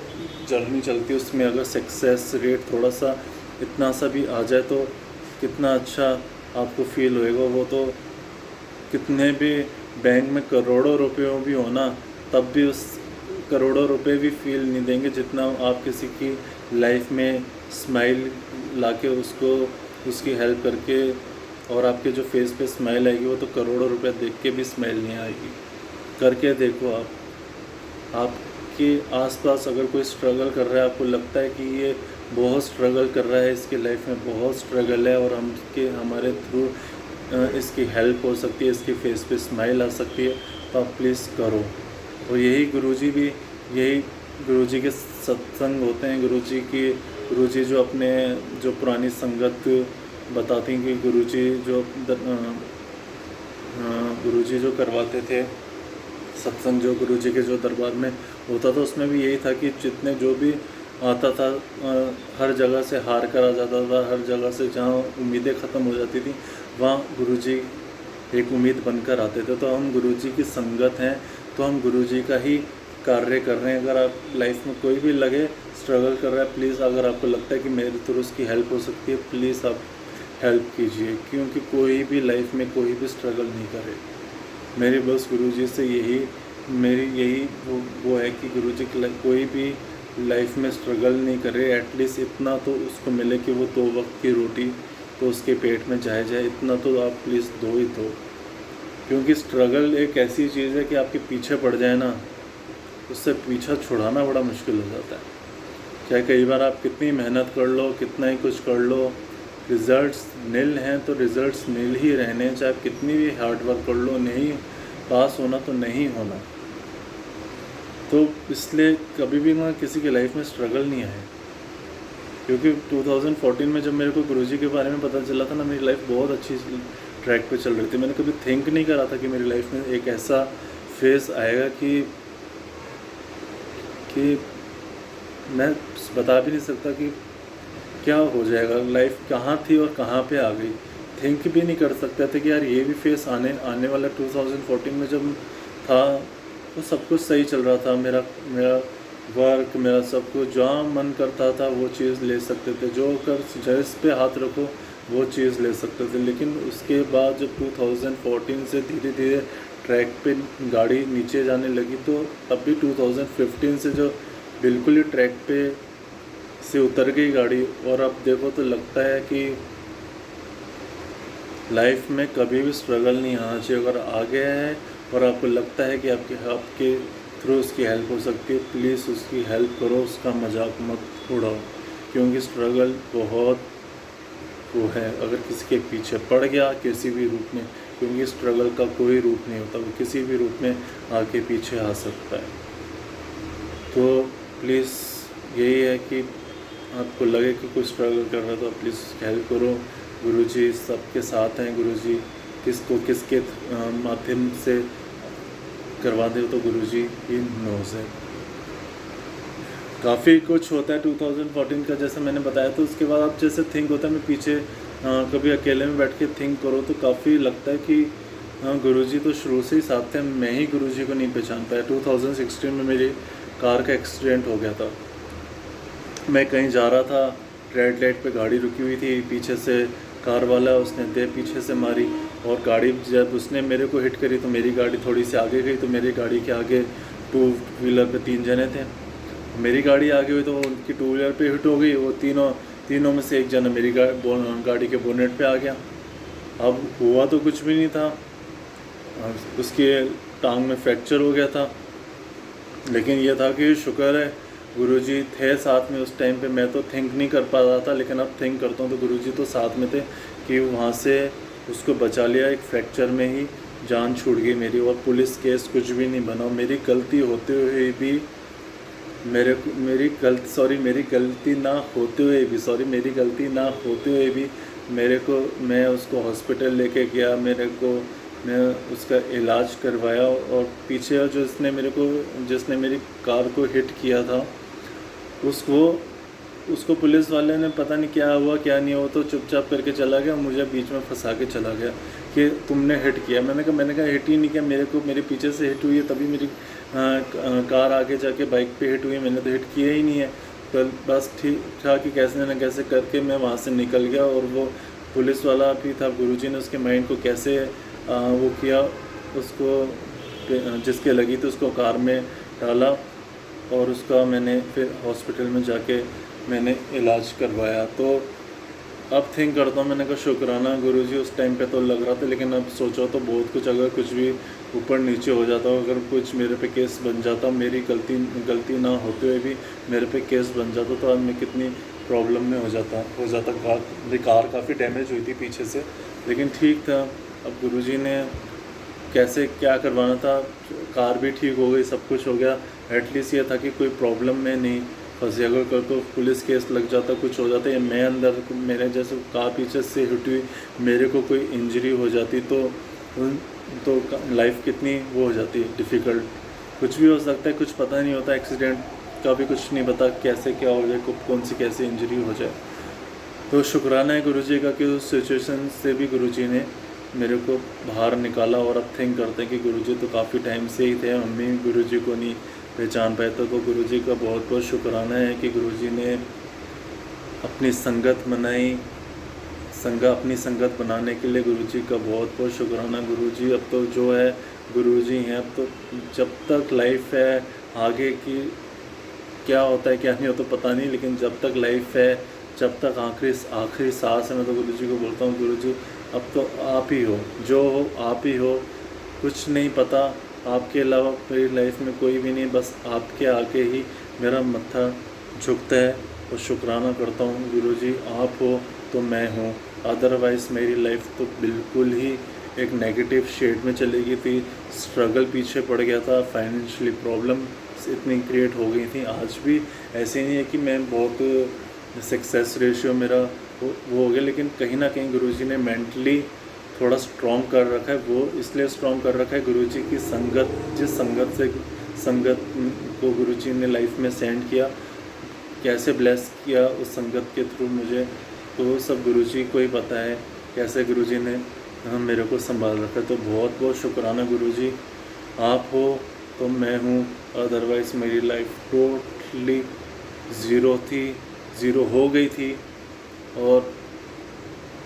जर्नी चलती है उसमें अगर सक्सेस रेट थोड़ा सा इतना सा भी आ जाए तो कितना अच्छा आपको फील होएगा। वो तो कितने भी बैंक में करोड़ों रुपयों भी हो ना, तब भी उस करोड़ों रुपए भी फील नहीं देंगे जितना आप किसी की लाइफ में स्माइल लाके उसको उसकी हेल्प करके, और आपके जो फेस पे स्माइल आएगी वो तो करोड़ों रुपए देख के भी स्माइल नहीं आएगी। करके देखो आप। आपके आसपास अगर कोई स्ट्रगल कर रहा है, आपको लगता है कि ये बहुत स्ट्रगल कर रहा है, इसकी लाइफ में बहुत स्ट्रगल है और हमारे थ्रू इसकी हेल्प हो सकती है, इसके फेस पे स्माइल आ सकती है, तो आप प्लीज़ करो। और यही गुरुजी के सत्संग होते हैं। गुरुजी जो पुरानी संगत बताती हैं कि गुरुजी जो करवाते थे सत्संग, जो गुरुजी के जो दरबार में होता था, उसमें भी यही था कि जितने जो भी आता था हर जगह से हार कर आ जाता था। हर जगह से जहाँ उम्मीदें ख़त्म हो जाती थी वहाँ गुरुजी एक उम्मीद बनकर आते थे। तो हम गुरुजी की संगत हैं, तो हम गुरुजी का ही कार्य कर रहे हैं। अगर आप लाइफ में कोई भी लगे स्ट्रगल कर रहा है, प्लीज़ अगर आपको लगता है कि मेरे थ्रू उसकी हेल्प हो सकती है, प्लीज़ आप हेल्प कीजिए। क्योंकि कोई भी लाइफ में कोई भी स्ट्रगल नहीं करे। मेरी बस गुरुजी से यही वो है कि गुरुजी की कोई भी लाइफ में स्ट्रगल नहीं करे, एटलीस्ट इतना तो उसको मिले कि वो 2 वक्त की रोटी तो उसके पेट में जाए, इतना तो आप प्लीज़ दो ही दो। क्योंकि स्ट्रगल एक ऐसी चीज़ है कि आपके पीछे पड़ जाए ना, उससे पीछा छुड़ाना बड़ा मुश्किल हो जाता है। चाहे कई बार आप कितनी मेहनत कर लो, कितना ही कुछ कर लो, रिज़ल्ट्स नील हैं तो रिज़ल्ट्स नील ही रहने हैं। चाहे आप कितनी भी हार्ड वर्क कर लो, नहीं पास होना तो नहीं होना। तो इसलिए कभी भी मैं किसी की लाइफ में स्ट्रगल नहीं आए। क्योंकि 2014 में जब मेरे को गुरुजी के बारे में पता चला था ना, मेरी लाइफ बहुत अच्छी ट्रैक पे चल रही थी। मैंने कभी थिंक नहीं करा था कि मेरी लाइफ में एक ऐसा फेज़ आएगा कि मैं बता भी नहीं सकता कि क्या हो जाएगा। लाइफ कहाँ थी और कहाँ पे आ गई, थिंक भी नहीं कर सकते थे कि यार ये भी फेस आने वाला। 2014 में जब था तो सब कुछ सही चल रहा था। मेरा वर्क, मेरा सब कुछ, जहाँ मन करता था वो चीज़ ले सकते थे, जिस पे हाथ रखो वो चीज़ ले सकते थे। लेकिन उसके बाद जब 2014 से धीरे धीरे ट्रैक पे गाड़ी नीचे जाने लगी, तो तब भी 2015 से जो बिल्कुल ही ट्रैक पे से उतर गई गाड़ी। और अब देखो तो लगता है कि लाइफ में कभी भी स्ट्रगल नहीं आना चाहिए। अगर आ गया है और आपको लगता है कि आपके थ्रू उसकी हेल्प हो सकती है, प्लीज़ उसकी हेल्प करो, उसका मजाक मत उड़ाओ। क्योंकि स्ट्रगल बहुत वो है, अगर किसी के पीछे पड़ गया किसी भी रूप में, क्योंकि स्ट्रगल का कोई रूप नहीं होता, वो किसी भी रूप में आके पीछे आ सकता है। तो प्लीज़ यही है कि आपको लगे कि कोई स्ट्रगल कर रहा है तो प्लीज़ हेल्प करो। गुरुजी सबके साथ हैं। गुरुजी किसके माध्यम से करवा दे तो गुरुजी ही नोज़ है। काफ़ी कुछ होता है 2014 का, जैसे मैंने बताया। तो उसके बाद आप जैसे थिंक होता है, मैं पीछे कभी अकेले में बैठ के थिंक करो तो काफ़ी लगता है कि गुरुजी तो शुरू से ही साथ थे, मैं ही गुरुजी को नहीं पहचान पाया। 2016 में मेरी कार का एक्सीडेंट हो गया था। मैं कहीं जा रहा था, रेड लाइट पे गाड़ी रुकी हुई थी, पीछे से कार वाला उसने दे पीछे से मारी, और गाड़ी जब उसने मेरे को हिट करी तो मेरी गाड़ी थोड़ी सी आगे गई। तो मेरी गाड़ी के आगे 2 व्हीलर पे 3 जने थे। मेरी गाड़ी आगे हुई तो उनकी 2 व्हीलर पे हिट हो गई। वो तीनों में से एक जना मेरी गाड़ी के बोनेट पे आ गया। अब हुआ तो कुछ भी नहीं था, उसके टांग में फ्रैक्चर हो गया था। लेकिन ये था कि शुक्र है गुरुजी थे साथ में उस टाइम पे। मैं तो थिंक नहीं कर पा रहा था, लेकिन अब थिंक करता हूँ तो गुरुजी तो साथ में थे कि वहाँ से उसको बचा लिया। एक फ्रैक्चर में ही जान छूट गई मेरी, और पुलिस केस कुछ भी नहीं बना। मेरी गलती होते हुए भी मेरी गलती ना होते हुए भी मैं उसको हॉस्पिटल लेके गया। मैं उसका इलाज करवाया। और पीछे जिसने मेरी कार को हिट किया था, उसको पुलिस वाले ने पता नहीं क्या हुआ क्या नहीं हुआ, तो चुपचाप करके चला गया, मुझे बीच में फंसा के चला गया कि तुमने हिट किया। मैंने कहा हिट ही नहीं किया, मेरे पीछे से हिट हुई है, तभी मेरी कार आगे जाके बाइक पे हिट हुई है, मैंने तो हिट किया ही नहीं है। तो बस ठीक था कि कैसे न कैसे करके मैं वहाँ से निकल गया। और वो पुलिस वाला भी था, गुरुजी ने उसके माइंड को कैसे वो किया, उसको जिसके लगी थी उसको कार में डाला, और उसका मैंने फिर हॉस्पिटल में जाके मैंने इलाज करवाया। तो अब थिंक करता हूँ, मैंने कहा शुक्राना गुरुजी, उस टाइम पे तो लग रहा था, लेकिन अब सोचो तो बहुत कुछ, अगर कुछ भी ऊपर नीचे हो जाता, अगर कुछ मेरे पे केस बन जाता, मेरी गलती ना होते हुए भी मेरे पे केस बन जाता, तो आज मैं कितनी प्रॉब्लम में हो जाता। कार काफ़ी डैमेज हुई थी पीछे से, लेकिन ठीक था। अब गुरुजी ने कैसे क्या करवाना था, कार भी ठीक हो गई, सब कुछ हो गया। एटलीस्ट ये था कि कोई प्रॉब्लम में नहीं फंसी। अगर कल को पुलिस केस लग जाता, कुछ हो जाता, या मैं अंदर मेरे जैसे कार पीछे से हिट हुई, मेरे को कोई इंजरी हो जाती, तो लाइफ कितनी वो हो जाती है डिफ़िकल्ट। कुछ भी हो सकता है, कुछ पता नहीं होता, एक्सीडेंट का भी कुछ नहीं पता कैसे क्या हो जाए, कौन सी कैसे इंजरी हो जाए। तो शुक्राना है गुरुजी का कि उस सिचुएशन से भी गुरुजी ने मेरे को बाहर निकाला। और अब थिंक करते हैं कि गुरुजी तो काफ़ी टाइम से ही थे, मम्मी गुरुजी को नहीं पहचान पाए। तो गुरुजी का बहुत बहुत शुक्राना है कि गुरुजी ने अपनी संगत बनाई। अपनी संगत बनाने के लिए गुरुजी का बहुत बहुत शुक्राना। गुरुजी अब तो जो है गुरुजी हैं, अब तो जब तक लाइफ है, आगे की क्या होता है क्या नहीं होता पता नहीं, लेकिन जब तक लाइफ है, जब तक आखिरी सांस है, मैं तो गुरुजी को बोलता हूँ, गुरुजी अब तो आप ही हो, जो हो आप ही हो, कुछ नहीं पता, आपके अलावा मेरी लाइफ में कोई भी नहीं, बस आपके आगे ही मेरा मत्था झुकता है। और शुक्राना करता हूँ गुरुजी, आप हो तो मैं हूँ, अदरवाइज़ मेरी लाइफ तो बिल्कुल ही एक नेगेटिव शेड में चली गई थी। स्ट्रगल पीछे पड़ गया था, फाइनेंशियली प्रॉब्लम इतनी क्रिएट हो गई थी। आज भी ऐसे नहीं है कि मैं बहुत सक्सेस रेशियो मेरा वो हो गया, लेकिन कहीं ना कहीं गुरुजी ने मेंटली थोड़ा स्ट्रॉन्ग कर रखा है। वो इसलिए स्ट्रॉन्ग कर रखा है गुरुजी की संगत, जिस संगत को गुरुजी ने लाइफ में सेंड किया, कैसे ब्लेस किया उस संगत के थ्रू मुझे, तो सब गुरुजी को ही पता है कैसे गुरुजी ने मेरे को संभाल रखा है। तो बहुत बहुत शुक्राना गुरुजी, आप हो तो मैं हूँ, अदरवाइज़ मेरी लाइफ टोटली ज़ीरो हो गई थी, और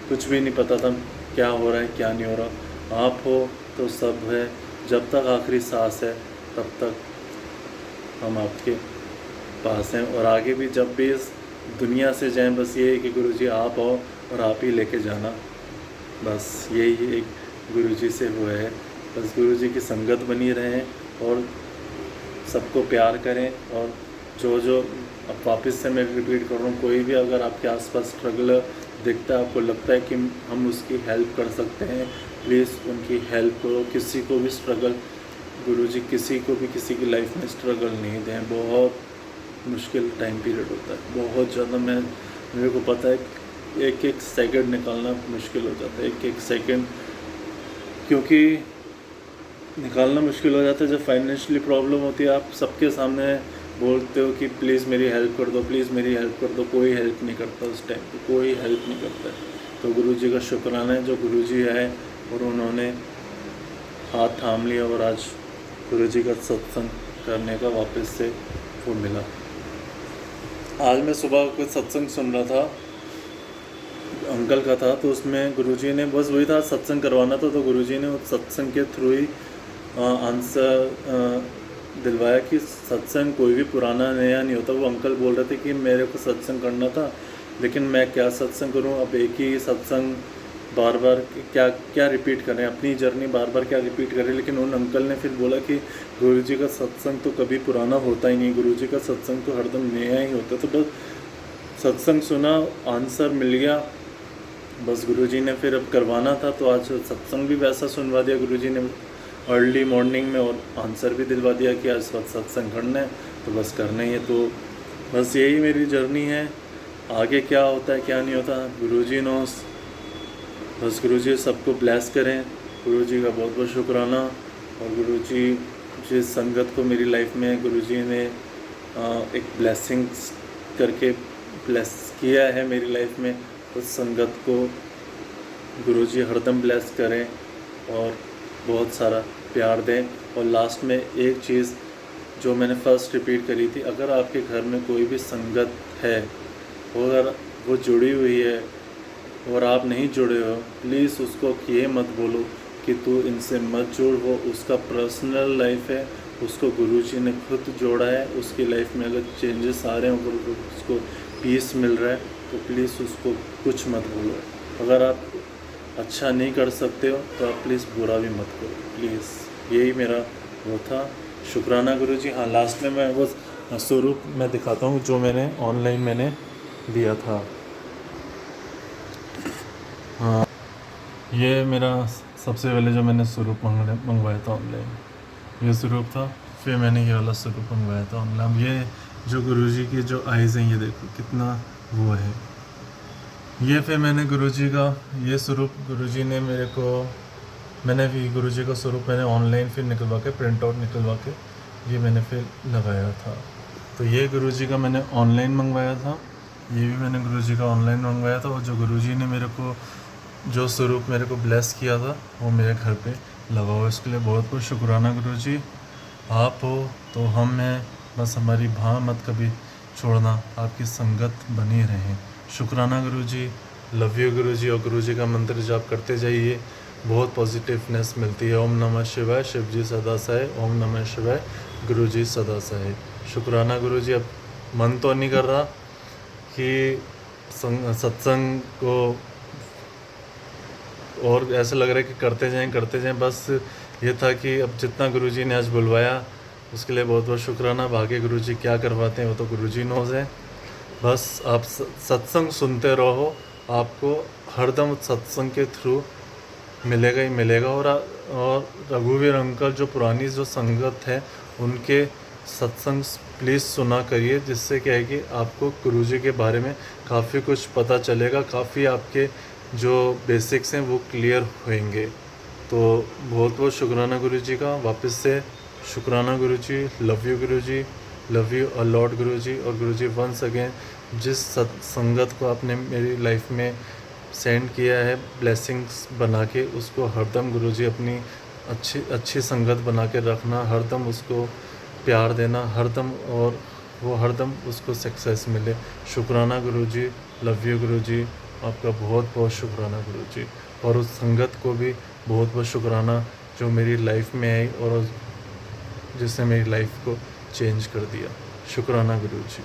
कुछ भी नहीं पता था क्या हो रहा है क्या नहीं हो रहा। आप हो तो सब है, जब तक आखिरी सांस है तब तक हम आपके पास हैं, और आगे भी जब भी इस दुनिया से जाएं, बस ये है कि गुरुजी आप आओ और आप ही लेके जाना, बस यही एक गुरुजी से वो है। बस गुरुजी की संगत बनी रहें और सबको प्यार करें। और जो अब वापस से मैं रिपीट कर रहा हूँ, कोई भी अगर आपके आसपास स्ट्रगल दिखता है, आपको लगता है कि हम उसकी हेल्प कर सकते हैं, प्लीज़ उनकी हेल्प करो। किसी को भी स्ट्रगल, गुरुजी किसी को भी किसी की लाइफ में स्ट्रगल नहीं दें। बहुत मुश्किल टाइम पीरियड होता है, बहुत ज़्यादा। मेरे को पता है एक एक सेकंड निकालना मुश्किल हो जाता है, एक एक सेकंड, क्योंकि निकालना मुश्किल हो जाता है जब फाइनेंशियली प्रॉब्लम होती है। आप सबके सामने बोलते हो कि प्लीज़ मेरी हेल्प कर दो, प्लीज़ मेरी हेल्प कर दो, कोई हेल्प नहीं करता उस टाइम पे, कोई हेल्प नहीं करता है। तो गुरुजी का शुक्राना है जो गुरुजी है और उन्होंने हाथ थाम लिया, और आज गुरुजी का सत्संग करने का वापस से वो मिला। आज मैं सुबह कुछ सत्संग सुन रहा था, अंकल का था, तो उसमें गुरुजी ने बस वही था, सत्संग करवाना था, तो गुरुजी ने उस सत्संग के थ्रू ही आंसर दिलवाया कि सत्संग कोई भी पुराना नया नहीं होता। वो अंकल बोल रहे थे कि मेरे को सत्संग करना था, लेकिन मैं क्या सत्संग करूं, अब एक ही सत्संग बार बार क्या रिपीट करें, अपनी जर्नी बार बार क्या रिपीट करें। लेकिन उन अंकल ने फिर बोला कि गुरुजी का सत्संग तो कभी पुराना होता ही नहीं, गुरुजी का सत्संग तो हरदम नया ही होता। तो बस सत्संग सुना, आंसर मिल गया, बस गुरुजी ने फिर अब करवाना था, तो आज सत्संग भी वैसा सुनवा दिया गुरुजी ने अर्ली मॉर्निंग में, और आंसर भी दिलवा दिया कि आज सत्संग करना है, तो बस करना ही है। तो बस यही मेरी जर्नी है, आगे क्या होता है क्या नहीं होता गुरुजी नोस। बस गुरुजी सबको ब्लेस करें, गुरुजी का बहुत बहुत शुक्राना। और गुरुजी जिस संगत को मेरी लाइफ में गुरुजी ने एक ब्लेसिंग्स करके ब्लेस किया है मेरी लाइफ में, उस संगत को गुरुजी हरदम ब्लेस करें और बहुत सारा प्यार दें। और लास्ट में एक चीज़ जो मैंने फर्स्ट रिपीट करी थी, अगर आपके घर में कोई भी संगत है और अगर वो जुड़ी हुई है और आप नहीं जुड़े हो, प्लीज़ उसको ये मत बोलो कि तू इनसे मत जुड़, वो उसका पर्सनल लाइफ है, उसको गुरुजी ने खुद जोड़ा है। उसकी लाइफ में अगर चेंजेस आ रहे हैं, अगर उसको पीस मिल रहा है तो प्लीज़ उसको कुछ मत बोलो। अगर आप अच्छा नहीं कर सकते हो तो आप प्लीज़ बुरा भी मत करो प्लीज़। यही मेरा वो था। शुक्राना गुरुजी। हाँ, लास्ट में मैं वो स्वरूप मैं दिखाता हूँ जो मैंने ऑनलाइन लिया था। हाँ, ये मेरा सबसे पहले जो मैंने स्वरूप मंगवाया था ऑनलाइन, ये स्वरूप था। फिर मैंने ये वाला स्वरूप मंगवाया था ऑनलाइन। ये जो गुरुजी की जो आइज़ हैं, ये देखो कितना वो है। ये फिर मैंने गुरुजी का ये स्वरूप गुरुजी ने मेरे को, मैंने भी गुरुजी का स्वरूप मैंने ऑनलाइन फिर निकलवा के, प्रिंट आउट निकलवा के ये मैंने फिर लगाया था। तो ये गुरुजी का मैंने ऑनलाइन मंगवाया था, ये भी मैंने गुरुजी का ऑनलाइन मंगवाया था। और जो गुरुजी ने मेरे को जो स्वरूप मेरे को ब्लेस किया था वो मेरे घर पे लगा हुआ। इसके लिए बहुत बहुत शुक्राना गुरुजी। आप हो तो हम हैं, बस हमारी भाव मत कभी छोड़ना, आपकी संगत बनी रहे। शुक्राना गुरुजी, लव यू गुरुजी। और गुरुजी का मंत्र जाप करते जाइए, बहुत पॉजिटिवनेस मिलती है। ओम नमः शिवाय, शिव जी सदा सहाय। ओम नमः शिवाय, गुरुजी सदा सहाय। शुक्राना गुरुजी। अब मन तो नहीं कर रहा कि सत्संग को, और ऐसा लग रहा है कि करते जाएं। बस ये था कि अब जितना गुरुजी ने आज बुलवाया उसके लिए बहुत बहुत शुक्राना। भाग्य गुरुजी क्या करवाते हैं वो तो गुरुजी नोज़ है। बस आप सत्संग सुनते रहो, आपको हरदम सत्संग के थ्रू मिलेगा ही मिलेगा। और रघुवीर अंकल जो पुरानी जो संगत है उनके सत्संग प्लीज़ सुना करिए, जिससे क्या है कि आपको गुरुजी के बारे में काफ़ी कुछ पता चलेगा, काफ़ी आपके जो बेसिक्स हैं वो क्लियर होंगे। तो बहुत बहुत शुक्राना गुरुजी का। वापस से शुक्राना Guruji, love you Guruji, love you a lot Guruji. और गुरुजी वंस अगेन, जिस संगत को आपने मेरी लाइफ में सेंड किया है ब्लेसिंग्स बना के, उसको हरदम गुरुजी अपनी अच्छी संगत बना के रखना, हरदम उसको प्यार देना हरदम, और वो हरदम उसको सक्सेस मिले। शुक्राना गुरुजी, लव यू गुरुजी। आपका बहुत बहुत शुक्राना गुरुजी। और उस संगत को भी बहुत बहुत शुक्राना जो मेरी लाइफ में आई और जिसने मेरी लाइफ को चेंज कर दिया। शुक्राना गुरुजी।